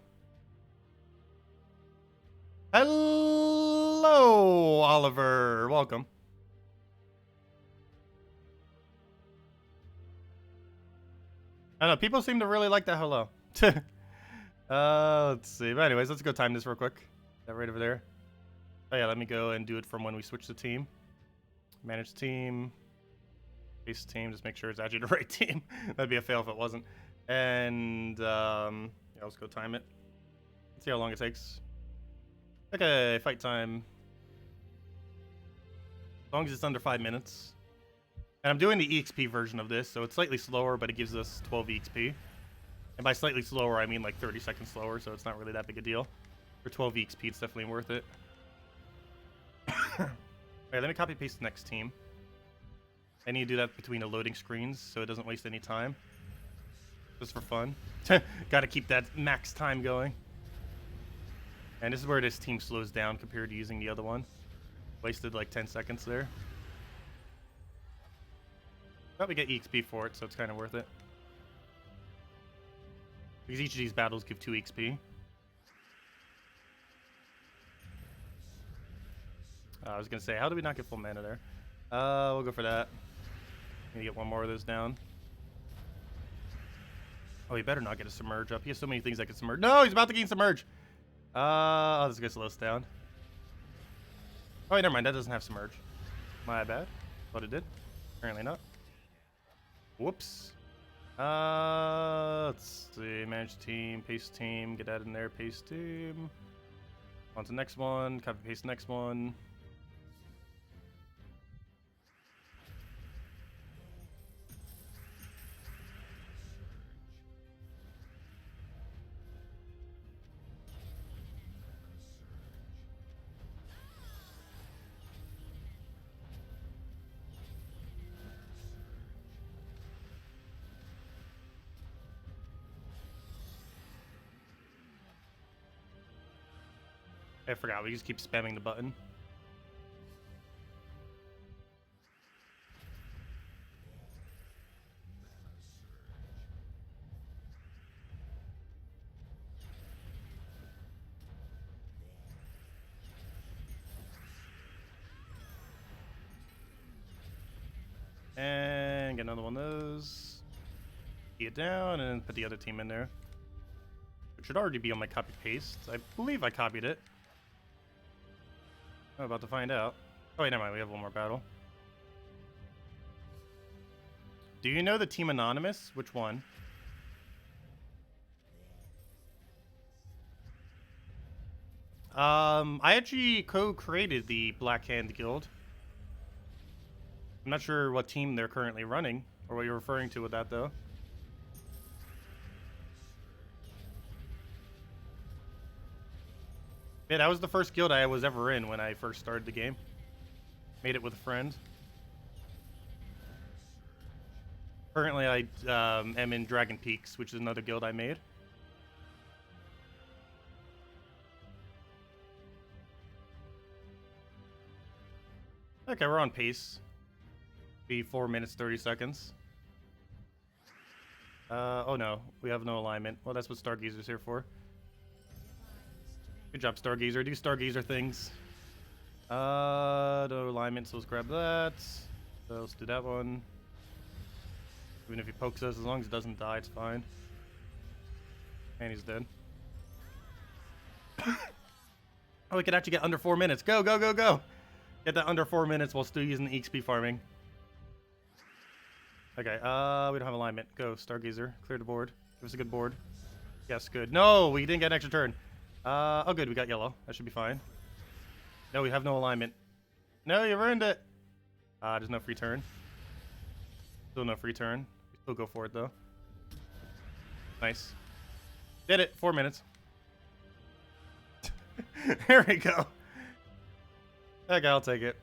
Hello, Oliver. Welcome. I don't know, people seem to really like that hello. Let's see. But anyways, let's go time this real quick. That right over there. Oh yeah, let me go and do it from when we switch the team. Manage team. Base team, just make sure it's actually the right team. That'd be a fail if it wasn't. And yeah, let's go time it. Let's see how long it takes. Okay, fight time. As long as it's under 5 minutes. And I'm doing the EXP version of this, so it's slightly slower, but it gives us 12 EXP. And by slightly slower, I mean like 30 seconds slower, so it's not really that big a deal. For 12 EXP, it's definitely worth it. Alright, let me copy paste the next team. I need to do that between the loading screens, so it doesn't waste any time. Just for fun. Gotta keep that max time going. And this is where this team slows down compared to using the other one. Wasted like 10 seconds there. But we get EXP for it, so it's kind of worth it. Because each of these battles give 2 EXP. I was going to say, how do we not get full mana there? We'll go for that. Need to get one more of those down. Oh, he better not get a submerge up. He has so many things that can submerge. No, he's about to gain submerge. Oh, this is going to slow us down. Oh, wait, never mind. That doesn't have submerge. My bad. Thought it did. Apparently not. Whoops. Let's see. Manage team, paste team. Get that in there. Paste team. On to the next one. Copy paste the next one. I forgot, we just keep spamming the button. And get another one of those. Key it down and put the other team in there. It should already be on my copy paste. I believe I copied it. I'm about to find out. Oh wait, never mind, we have one more battle. Do you know the Team Anonymous? Which one? I actually co-created the Black Hand Guild. I'm not sure what team they're currently running, or what you're referring to with that though. Yeah, that was the first guild I was ever in when I first started the game. Made it with a friend. Currently, I am in Dragon Peaks, which is another guild I made. Okay, we're on pace. Be 4 minutes 30 seconds. Oh no, we have no alignment. Well, that's what Stargazer's here for. Good job, Stargazer. Do Stargazer things. No alignment, so let's grab that. So let's do that one. Even if he pokes us, as long as it doesn't die, it's fine. And he's dead. Oh, we could actually get under 4 minutes. Go, go, go, go! Get that under 4 minutes while still using the EXP farming. Okay, we don't have alignment. Go, Stargazer. Clear the board. Give us a good board. Yes, good. No, we didn't get an extra turn. Oh good, we got yellow. That should be fine. No, we have no alignment. No, you ruined it! There's no free turn. Still no free turn. We still go for it, though. Nice. Did it. 4 minutes. There we go. Okay, I'll take it.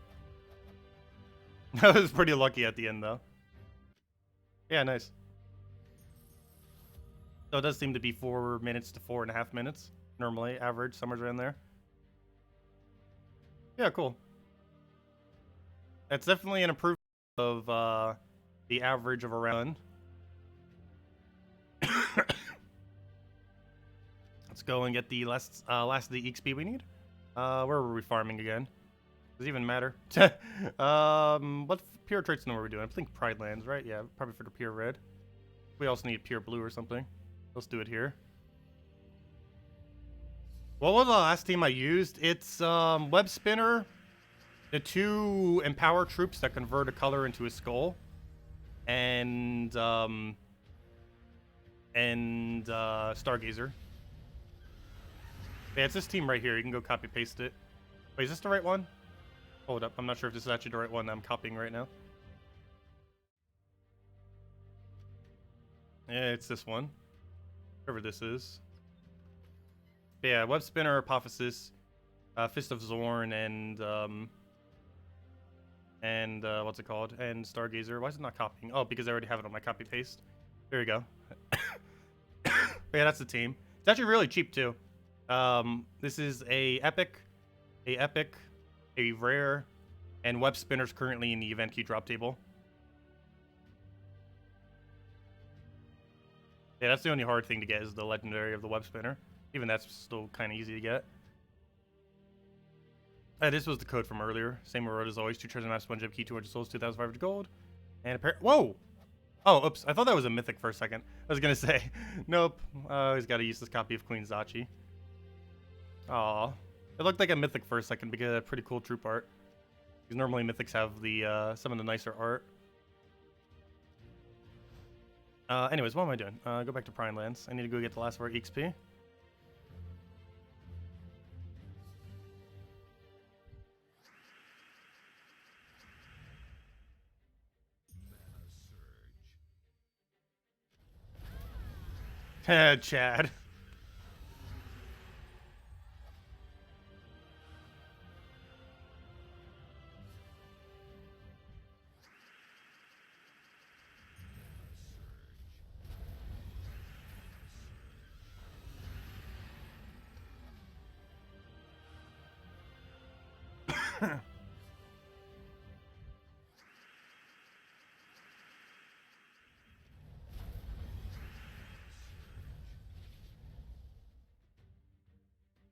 That was pretty lucky at the end, though. Yeah, nice. So it does seem to be 4 minutes to 4.5 minutes. Normally, average, somewhere around there. Yeah, cool. That's definitely an improvement of the average of a run. Let's go and get the last of the XP we need. Where were we farming again? Does it even matter? What pure traits know what we're doing? I think Pride Lands, right? Yeah, probably for the pure red. We also need pure blue or something. Let's do it here. What was the last team I used? It's Webspinner, the 2 Empower troops that convert a color into a skull, and Stargazer. Yeah, it's this team right here. You can go copy paste it. Wait, is this the right one? Hold up, I'm not sure if this is actually the right one that I'm copying right now. Yeah, it's this one. Whatever this is. But yeah, Webspinner, Apophysis, Fist of Zorn, and what's it called? And Stargazer. Why is it not copying? Oh, because I already have it on my copy paste. There you go. But yeah, that's the team. It's actually really cheap too. This is a epic, a rare, and Webspinner's currently in the event key drop table. Yeah, that's the only hard thing to get is the legendary of the Webspinner. Even that's still kind of easy to get. This was the code from earlier. Same reward as always. 2 treasure maps, 1 gem key, 200 souls, 2,500 gold. And a pair. Whoa! Oh, oops. I thought that was a mythic for a second. I was going to say. Nope. He's got a useless copy of Queen Zachi. Aw. It looked like a mythic for a second because it had pretty cool troop art. Because normally mythics have the some of the nicer art. Anyways, what am I doing? Go back to Prime Lands. I need to go get the last of our XP. Chad.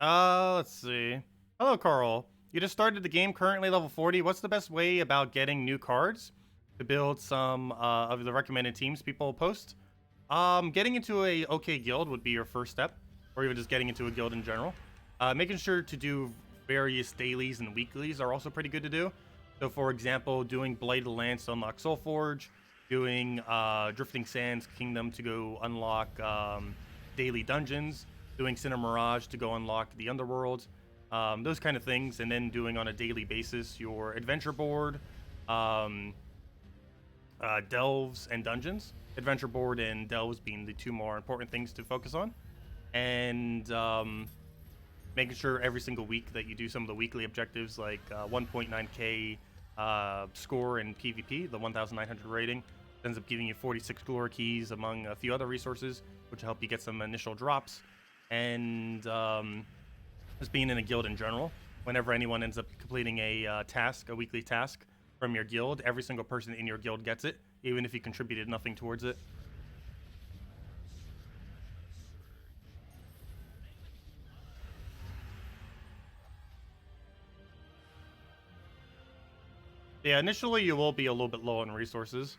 Let's see. Hello, Carl. You just started the game, currently level 40. What's the best way about getting new cards to build some of the recommended teams people post? Getting into a okay guild would be your first step, or even just getting into a guild in general. Making sure to do various dailies and weeklies are also pretty good to do. So, for example, doing Blade of the Lance to unlock Soulforge, doing Drifting Sands Kingdom to go unlock daily dungeons, doing Sinner Mirage to go unlock the Underworld, those kind of things, and then doing on a daily basis your adventure board, delves, and dungeons. Adventure board and delves being the 2 more important things to focus on. And making sure every single week that you do some of the weekly objectives like 1.9k score in PvP, the 1900 rating. Ends up giving you 46 glory keys among a few other resources, which will help you get some initial drops. And just being in a guild in general. whenever anyone ends up completing a task, a weekly task from your guild, every single person in your guild gets it, even if you contributed nothing towards it. Yeah, initially you will be a little bit low on resources,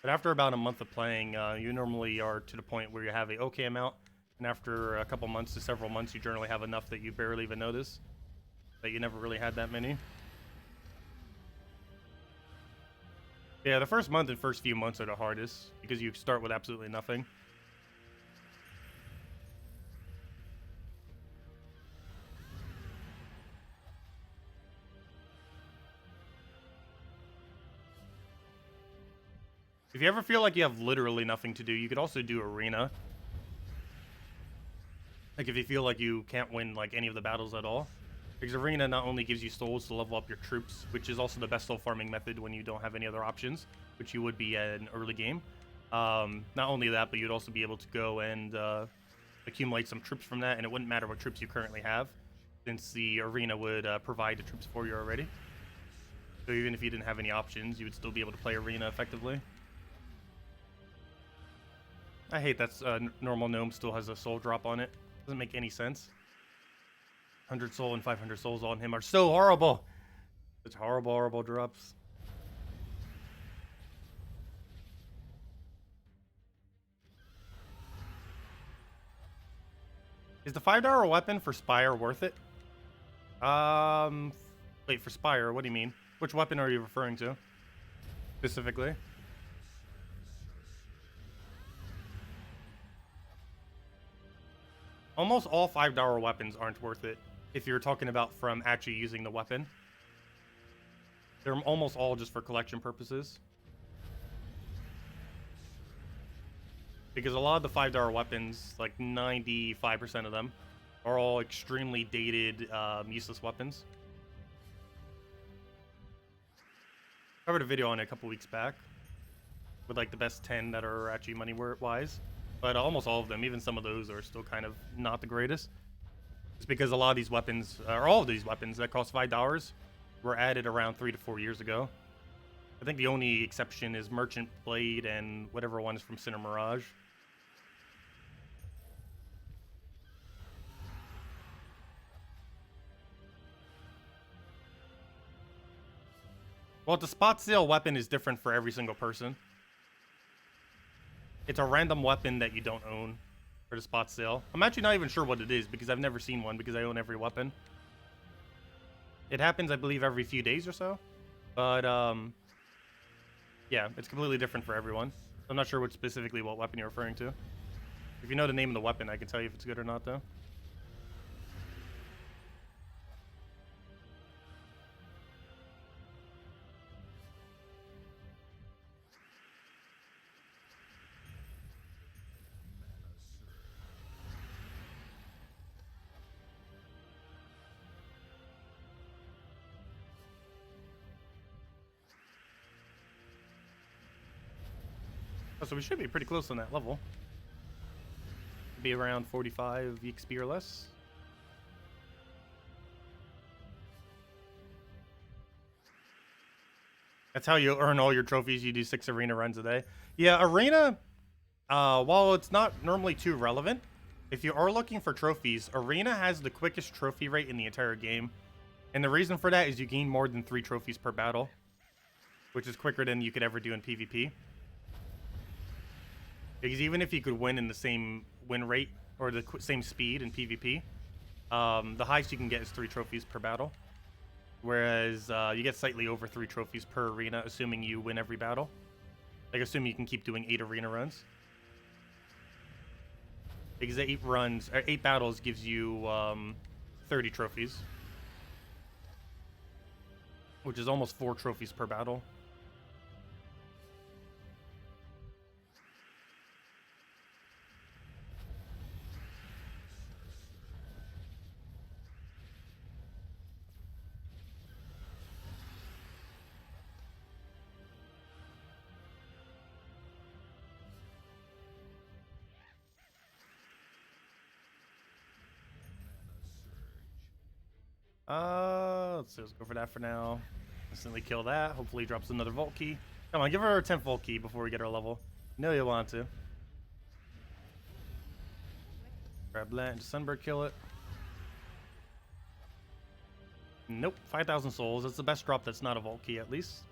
but after about a month of playing, you normally are to the point where you have a okay amount, and after a couple months to several months, you generally have enough that you barely even notice that you never really had that many. Yeah, the first month and first few months are the hardest because you start with absolutely nothing. If you ever feel like you have literally nothing to do, you could also do arena. Like if you feel like you can't win like any of the battles at all. Because arena not only gives you souls to level up your troops, which is also the best soul farming method when you don't have any other options, which you would be at an early game. Not only that, but you'd also be able to go and accumulate some troops from that, and it wouldn't matter what troops you currently have, since the arena would provide the troops for you already. So even if you didn't have any options, you would still be able to play arena effectively. I hate that normal gnome still has a soul drop on it. Doesn't make any sense. 100 soul and 500 souls on him are so horrible. Such horrible, horrible drops. Is the $5 weapon for Spire worth it? Wait, for Spire, what do you mean? Which weapon are you referring to? Specifically? Almost all $5 weapons aren't worth it if you're talking about from actually using the weapon. They're almost all just for collection purposes. Because a lot of the $5 weapons, like 95% of them, are all extremely dated, useless weapons. I covered a video on it a couple weeks back with like the best 10 that are actually money-wise. But almost all of them, even some of those, are still kind of not the greatest. It's because a lot of these weapons, or all of these weapons that cost $5, were added around 3 to 4 years ago. I think the only exception is Merchant Blade and whatever one is from Sinner Mirage. Well, the spot sale weapon is different for every single person. It's a random weapon that you don't own for the spot sale. I'm actually not even sure what it is because I've never seen one because I own every weapon. It happens, I believe, every few days or so. But, yeah, it's completely different for everyone. I'm not sure specifically what weapon you're referring to. If you know the name of the weapon, I can tell you if it's good or not, though. Oh, so we should be pretty close on that level. Be around 45 XP or less. That's how you earn all your trophies. You do 6 arena runs a day. Yeah, arena, while it's not normally too relevant, if you are looking for trophies, arena has the quickest trophy rate in the entire game. And the reason for that is you gain more than 3 trophies per battle, which is quicker than you could ever do in PvP. Because even if you could win in the same win rate or the same speed in PvP, the highest you can get is 3 trophies per battle. Whereas you get slightly over 3 trophies per arena, assuming you win every battle. Like, assuming you can keep doing 8 arena runs. Because 8 battles gives you 30 trophies. Which is almost 4 trophies per battle. let's go for that for now. Instantly kill that. Hopefully he drops another vault key. Come on, give her a 10th vault key before we get our level. No, you want to. Grab that and Sunbird, kill it. Nope, 5,000 souls. That's the best drop that's not a vault key, at least.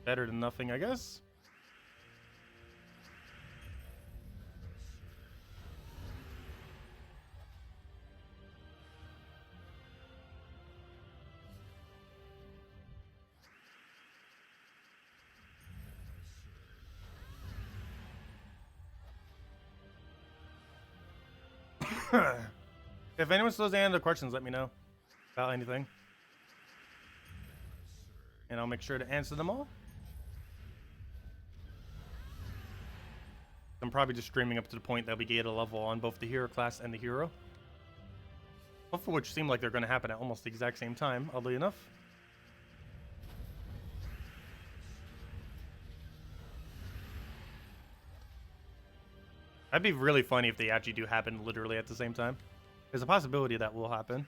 Better than nothing, I guess. If anyone still has any other questions, let me know about anything. And I'll make sure to answer them all. I'm probably just streaming up to the point that we get a level on both the hero class and the hero. Both of which seem like they're going to happen at almost the exact same time, oddly enough. That'd be really funny if they actually do happen literally at the same time. There's a possibility that will happen.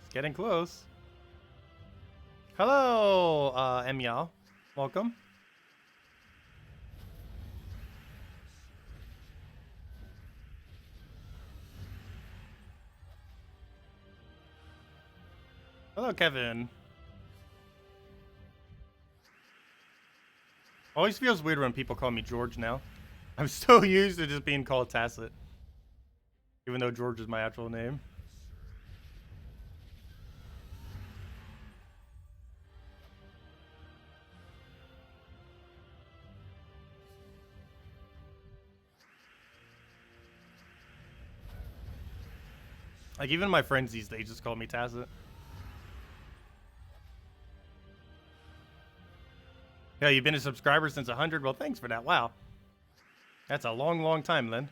It's getting close. Hello, Emyal. Welcome. Hello, Kevin. Always feels weird when people call me George now. I'm so used to just being called Tacet. Even though George is my actual name. Like, even my friends these days just call me Tacet. Yeah, you've been a subscriber since 100? Well, thanks for that. Wow. That's a long, long time, then.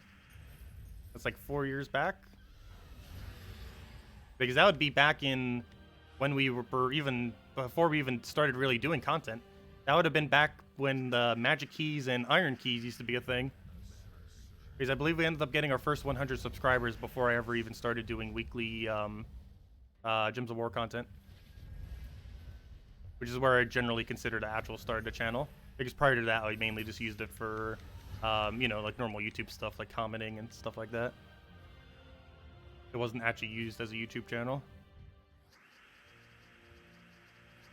That's like 4 years back. Because that would be back in when we were even, before we even started really doing content. That would have been back when the magic keys and iron keys used to be a thing. Because I believe we ended up getting our first 100 subscribers before I ever even started doing weekly Gems of War content. Which is where I generally consider the actual start of the channel. Because prior to that, I mainly just used it for, you know, like normal YouTube stuff, like commenting and stuff like that. It wasn't actually used as a YouTube channel.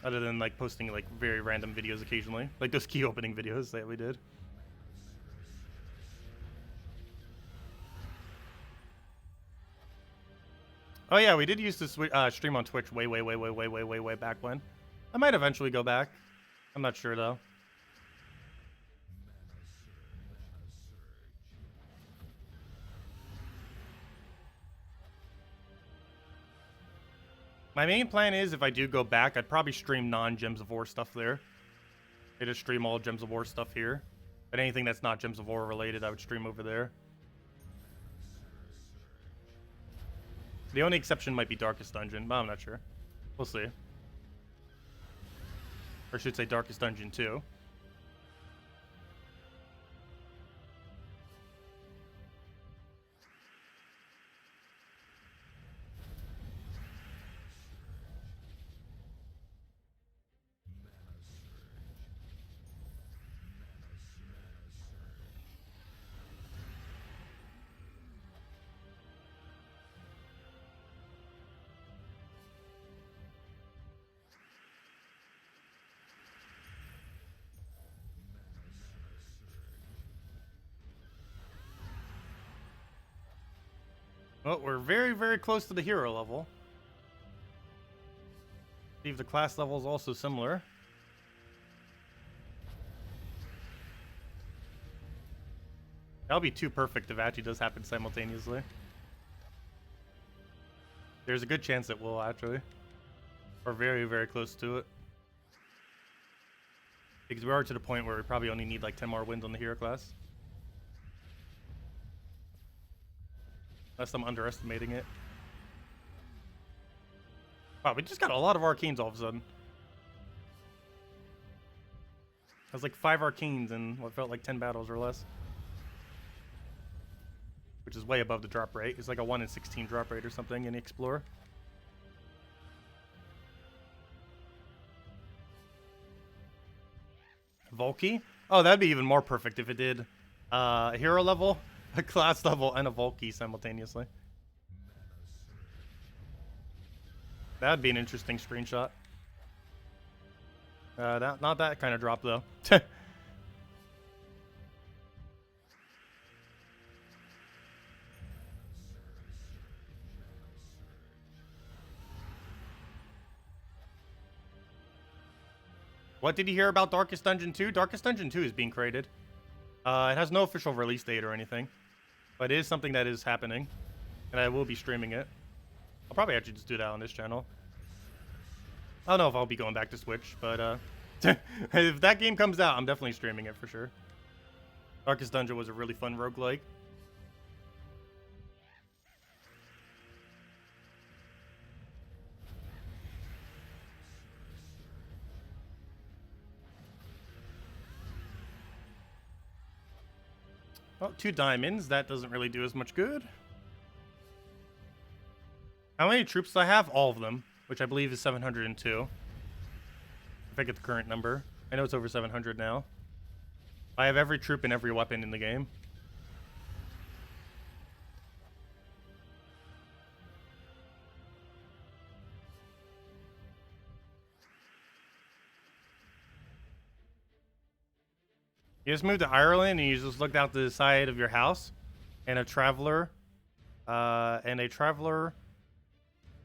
Other than, like, posting, like, very random videos occasionally. Like those key opening videos that we did. Oh yeah, we did use to stream on Twitch way back when. I might eventually go back. I'm not sure though. My main plan is if I do go back, I'd probably stream non-Gems of War stuff there. I just stream all Gems of War stuff here. But anything that's not Gems of War related, I would stream over there. The only exception might be Darkest Dungeon, but I'm not sure. We'll see. Or I should say Darkest Dungeon 2. Well, we're very close to the hero level. See if the class level is also similar. That'll be too perfect if it actually does happen simultaneously. There's a good chance it will, actually. We're very close to it. Because we are to the point where we probably only need like 10 more wins on the hero class. Unless I'm underestimating it. Wow, we just got a lot of arcanes all of a sudden. That was like 5 arcanes in what felt like 10 battles or less. which is way above the drop rate. It's like a 1 in 16 drop rate or something in the Explorer. Volky? Oh, that'd be even more perfect if it did a hero level, a class level, and a Volky simultaneously. That'd be an interesting screenshot. Not that kind of drop, though. What did you hear about Darkest Dungeon 2? Darkest Dungeon 2 is being created. It has no official release date or anything, but it is something that is happening, and I will be streaming it. I'll probably actually just do that on this channel. I don't know if I'll be going back to Switch, but if that game comes out, I'm definitely streaming it for sure. Darkest Dungeon was a really fun roguelike. Well, 2 diamonds. That doesn't really do as much good. How many troops do I have? All of them, which I believe is 702. If I get the current number. I know it's over 700 now. I have every troop and every weapon in the game. You just moved to Ireland and you just looked out the side of your house, and a traveler,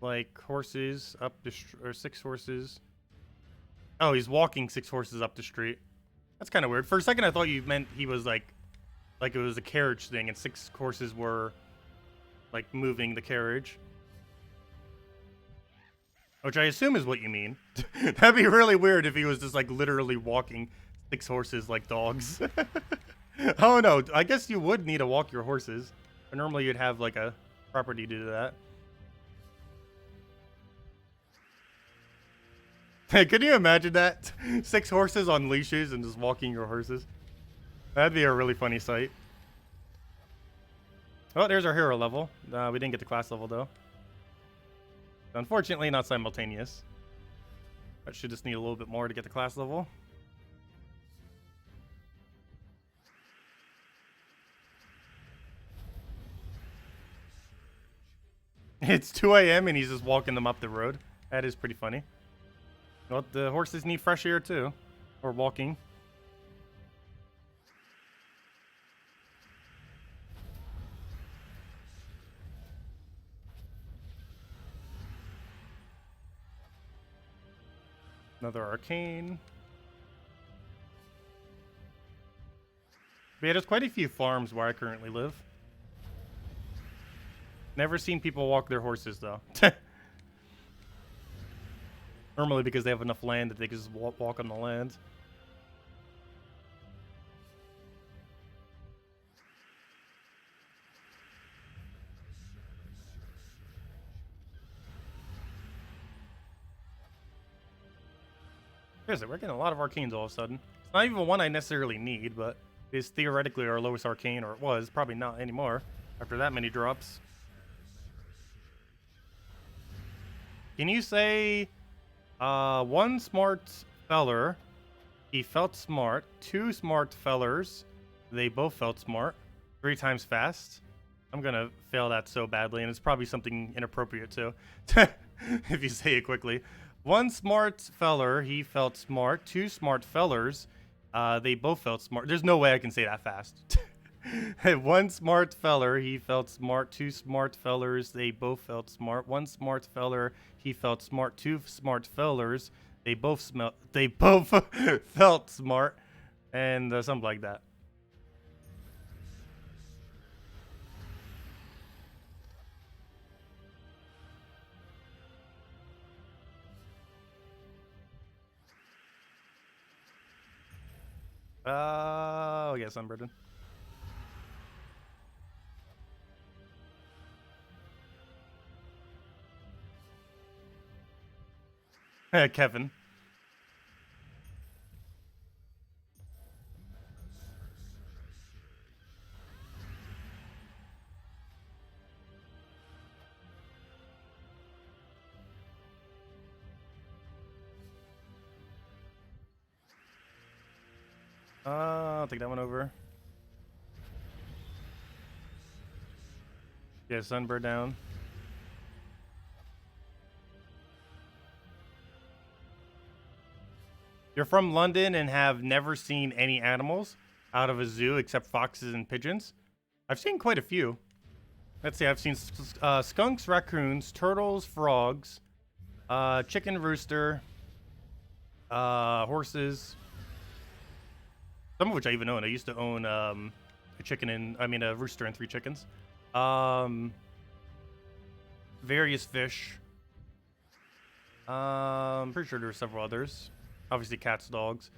like horses up the or 6 horses. Oh, he's walking 6 horses up the street. That's kind of weird. For a second, I thought you meant he was like it was a carriage thing, and 6 horses were like moving the carriage, which I assume is what you mean. That'd be really weird if he was just like literally walking 6 horses like dogs. Oh no, I guess you would need to walk your horses. But normally you'd have like a property to do that. Hey, can you imagine that? 6 horses on leashes and just walking your horses. That'd be a really funny sight. Oh, there's our hero level. We didn't get the class level though. Unfortunately, not simultaneous. I should just need a little bit more to get the class level. It's 2 a.m. and he's just walking them up the road. That is pretty funny. Well, the horses need fresh air too. Or walking. Another arcane. But yeah, there's quite a few farms where I currently live. Never seen people walk their horses though. Normally because they have enough land that they can just walk on the land. Seriously, we're getting a lot of arcanes all of a sudden. It's not even one I necessarily need, but it is theoretically our lowest arcane, or it was. Probably not anymore after that many drops. Can you say, 1 smart feller, he felt smart. 2 smart fellers, they both felt smart. 3 times fast. I'm gonna fail that so badly, and it's probably something inappropriate too, if you say it quickly. 1 smart feller, he felt smart. 2 smart fellers, they both felt smart. There's no way I can say that fast. 1 smart feller, he felt smart. 2 smart fellers, they both felt smart. 1 smart feller, he felt smart. 2 smart fellers, they both felt smart, and something like that. Oh yes, I'm Burden. Kevin. I'll take that one over. Yeah, Sunbird down. You're from London and have never seen any animals out of a zoo except foxes and pigeons? I've seen quite a few. Let's see, I've seen skunks, raccoons, turtles, frogs, chicken, rooster, horses. Some of which I even own. I used to own a rooster and 3 chickens. Various fish. I'm pretty sure there were several others. Obviously cats, dogs.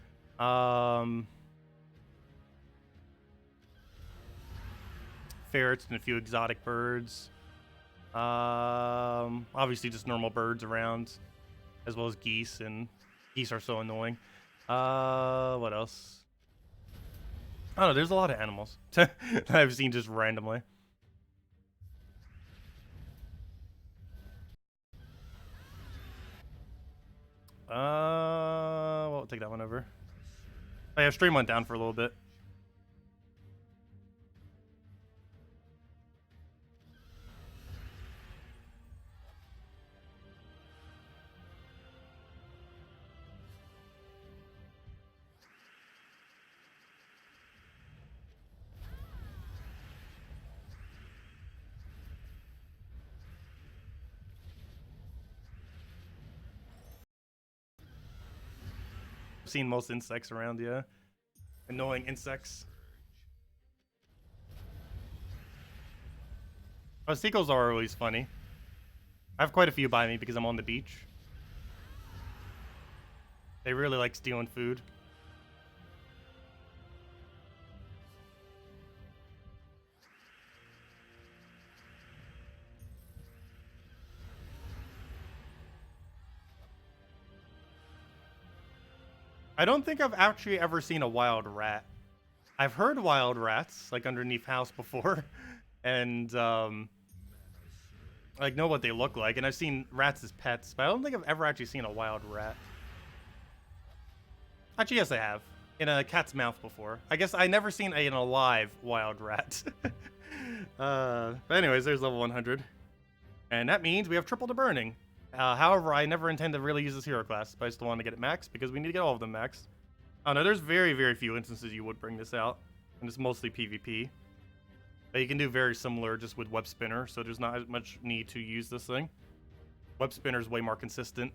Ferrets and a few exotic birds. Obviously just normal birds around, as well as geese, and geese are so annoying. What else? I don't know, there's a lot of animals that I've seen just randomly. Well, I'll take that one over. Oh yeah, stream went down for a little bit. I've seen most insects around, yeah. Annoying insects. Oh, seagulls are always funny. I have quite a few by me because I'm on the beach. They really like stealing food. I don't think I've actually ever seen a wild rat. I've heard wild rats, like underneath house before, and like know what they look like, and I've seen rats as pets, but I don't think I've ever actually seen a wild rat. Actually, yes, I have. In a cat's mouth before. I guess I never seen an alive wild rat. But anyways, there's level 100. And that means we have triple the burning. However, I never intend to really use this hero class, but I still want to get it maxed because we need to get all of them maxed. I don't know, there's very, very few instances you would bring this out, and it's mostly PvP. But you can do very similar just with Webspinner, so there's not as much need to use this thing. Webspinner is way more consistent.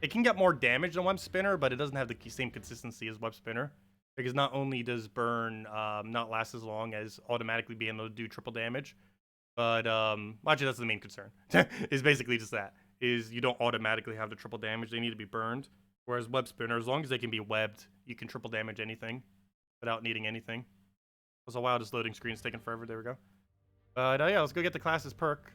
It can get more damage than Webspinner, but it doesn't have the same consistency as Webspinner. Because not only does burn not last as long as automatically being able to do triple damage, but actually that's the main concern. Is basically just that. Is you don't automatically have the triple damage, they need to be burned. Whereas Webspinner, as long as they can be webbed, you can triple damage anything without needing anything. Also, wow, this loading screen is taking forever. There we go. But yeah, let's go get the class's perk.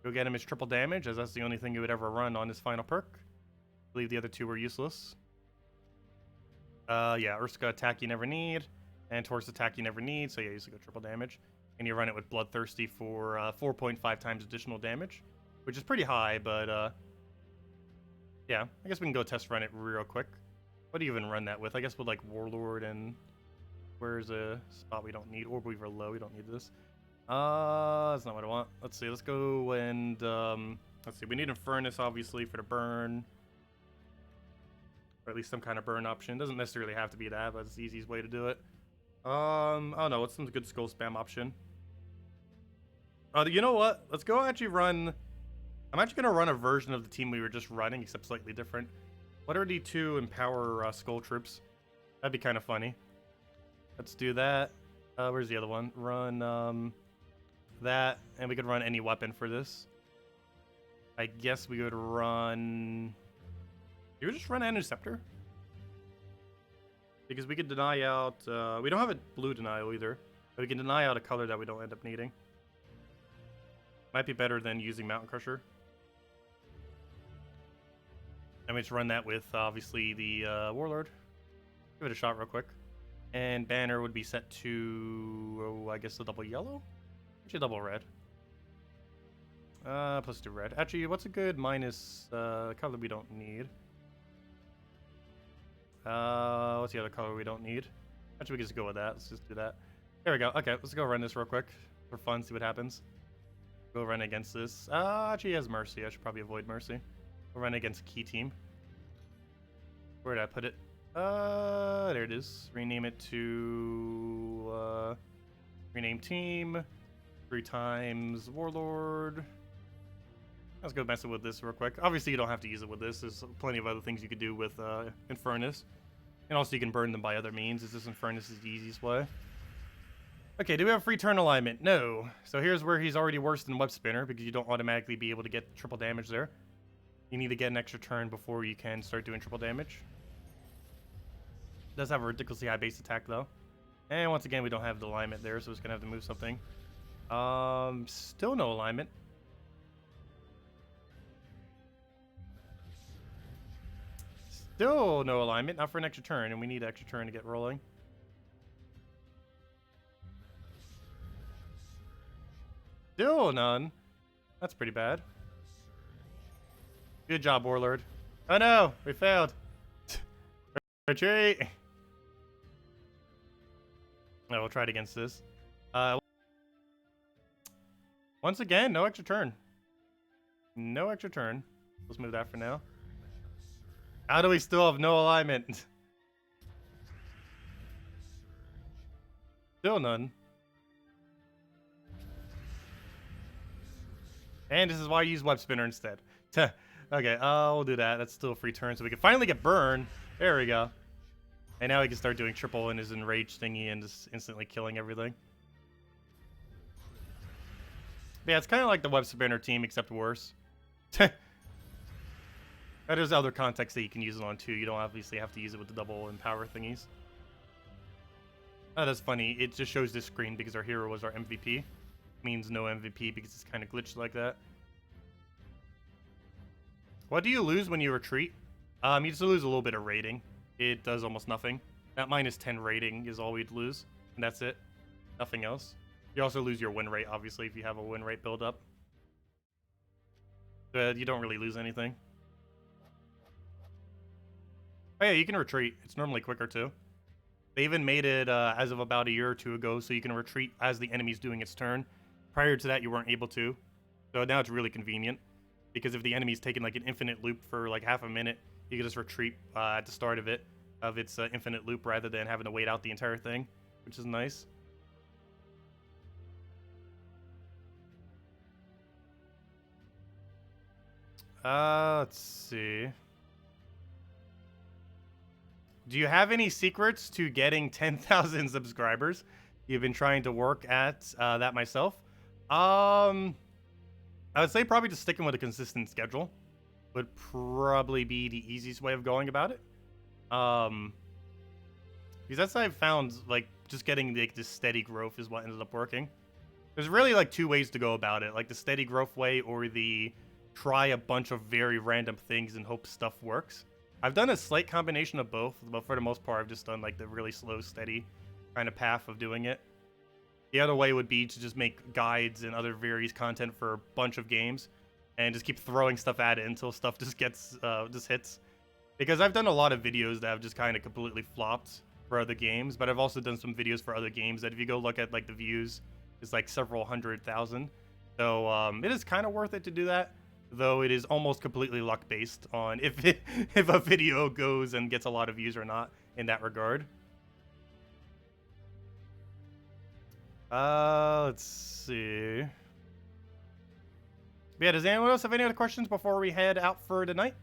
Go get him his triple damage, as that's the only thing you would ever run on his final perk. I believe the other two were useless. Yeah, Urska attack you never need, and Taurus attack you never need, so yeah, you just go triple damage. And you run it with Bloodthirsty for 4.5 times additional damage, which is pretty high, but yeah, I guess we can go test run it real quick. What do you even run that with? I guess with like Warlord and where's a spot we don't need? Orb Weaver low, we don't need this. That's not what I want. Let's see, let's go and let's see, we need Infernus obviously for the burn. Or at least some kind of burn option. Doesn't necessarily have to be that, but it's the easiest way to do it. I don't know, what's some good skull spam option? You know what? Let's go actually run. I'm actually going to run a version of the team we were just running, except slightly different. What are D2 Empower Skull Troops? That'd be kind of funny. Let's do that. Where's the other one? Run that, and we could run any weapon for this. I guess we would run... You would just run Interceptor? Because we could deny out... we don't have a blue denial either. But we can deny out a color that we don't end up needing. Might be better than using Mountain Crusher. And we just run that with, obviously, the Warlord. Give it a shot real quick. And banner would be set to, I guess, the double yellow? Actually, double red. Plus 2 red. Actually, what's a good minus color we don't need? What's the other color we don't need? Actually, we can just go with that. Let's just do that. There we go. Okay, let's go run this real quick for fun, see what happens. Go run against this. Actually, he has Mercy. I should probably avoid Mercy. We'll run against Key Team. Where did I put it? There it is. Rename it to, rename team. 3 times Warlord. Let's go messing with this real quick. Obviously, you don't have to use it with this. There's plenty of other things you could do with Infernus. And also, you can burn them by other means. Is this Infernus is the easiest way? Okay, do we have free turn alignment? No. So here's where he's already worse than Webspinner, because you don't automatically be able to get triple damage there. You need to get an extra turn before you can start doing triple damage. Does have a ridiculously high base attack, though. And once again, we don't have the alignment there, so it's going to have to move something. Still no alignment. Still no alignment, not for an extra turn, and we need an extra turn to get rolling. Still none. That's pretty bad. Good job, Warlord. Oh no, we failed. Retreat. No, we'll try it against this. Once again, no extra turn. No extra turn. Let's move that for now. How do we still have no alignment? Still none. And this is why I use Webspinner instead. Okay, we'll do that. That's still a free turn, so we can finally get burn. There we go. And now we can start doing triple in his enraged thingy and just instantly killing everything. But yeah, it's kind of like the Webspinner team, except worse. There's other contexts that you can use it on too. You don't obviously have to use it with the double empower thingies. Oh, that's funny. It just shows this screen because our hero was our MVP. Means no MVP because it's kind of glitched like that. What do you lose when you retreat? You just lose a little bit of rating. It does almost nothing. That -10 rating is all we'd lose, and that's it. Nothing else. You also lose your win rate, obviously, if you have a win rate build up. But you don't really lose anything. Oh yeah, you can retreat. It's normally quicker too. They even made it as of about a year or two ago, so you can retreat as the enemy's doing its turn. Prior to that, you weren't able to. So now it's really convenient. Because if the enemy's taking like an infinite loop for like half a minute, you can just retreat at the start of its infinite loop rather than having to wait out the entire thing, which is nice. Let's see. Do you have any secrets to getting 10,000 subscribers? You've been trying to work at that myself. I would say probably just sticking with a consistent schedule would probably be the easiest way of going about it. Because that's what I've found, like, just getting like this steady growth is what ended up working. There's really like 2 ways to go about it, like the steady growth way or the try a bunch of very random things and hope stuff works. I've done a slight combination of both, but for the most part, I've just done like the really slow, steady kind of path of doing it. The other way would be to just make guides and other various content for a bunch of games and just keep throwing stuff at it until stuff just gets, just hits. Because I've done a lot of videos that have just kind of completely flopped for other games, but I've also done some videos for other games that if you go look at like the views, it's like several 100,000. So it is kind of worth it to do that, though it is almost completely luck based on if a video goes and gets a lot of views or not in that regard. Let's see. But yeah, does anyone else have any other questions before we head out for tonight?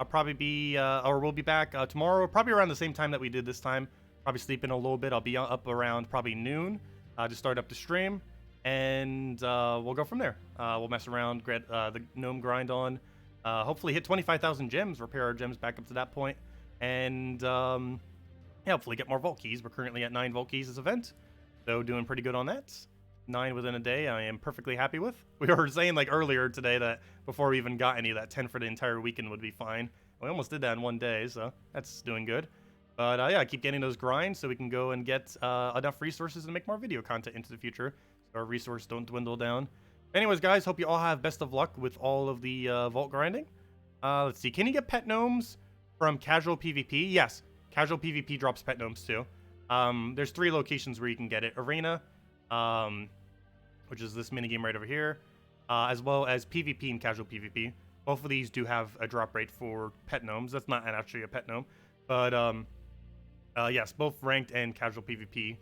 I'll probably be, or we'll be back tomorrow, probably around the same time that we did this time. Probably sleeping a little bit. I'll be up around probably noon to start up the stream, and we'll go from there. We'll mess around, get the gnome grind on, hopefully hit 25,000 gems, repair our gems back up to that point, and yeah, hopefully get more vault keys. We're currently at 9 vault keys this event. So doing pretty good on that. 9 within a day, I am perfectly happy with. We were saying like earlier today that before we even got any of that, 10 for the entire weekend would be fine. We almost did that in 1 day, so that's doing good. But yeah, keep getting those grinds so we can go and get enough resources to make more video content into the future, so our resources don't dwindle down. Anyways, guys, hope you all have best of luck with all of the vault grinding. Let's see, can you get pet gnomes from casual PvP? Yes, casual PvP drops pet gnomes too. There's 3 locations where you can get it. Arena, which is this minigame right over here, as well as PvP and casual PvP. Both of these do have a drop rate for pet gnomes. That's not actually a pet gnome. But, yes, both ranked and casual PvP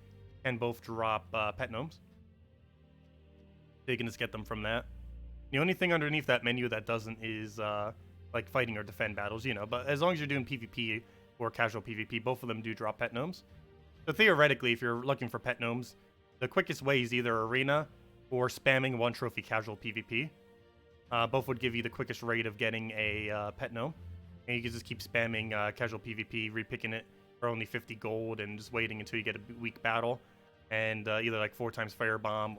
can both drop pet gnomes. So you can just get them from that. The only thing underneath that menu that doesn't is, like, fighting or defend battles, you know. But as long as you're doing PvP or casual PvP, both of them do drop pet gnomes. So theoretically, if you're looking for pet gnomes, the quickest way is either Arena or spamming 1 trophy casual PvP. Both would give you the quickest rate of getting a pet gnome. And you can just keep spamming casual PvP, repicking it for only 50 gold and just waiting until you get a weak battle. And either like 4 times Firebomb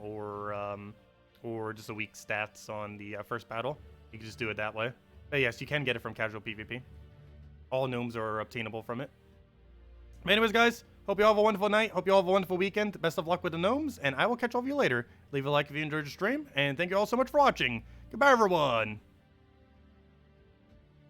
or just a weak stats on the first battle. You can just do it that way. But yes, you can get it from casual PvP. All gnomes are obtainable from it. But anyways, guys, hope you all have a wonderful night. Hope you all have a wonderful weekend. Best of luck with the gnomes, and I will catch all of you later. Leave a like if you enjoyed the stream, and thank you all so much for watching. Goodbye, everyone.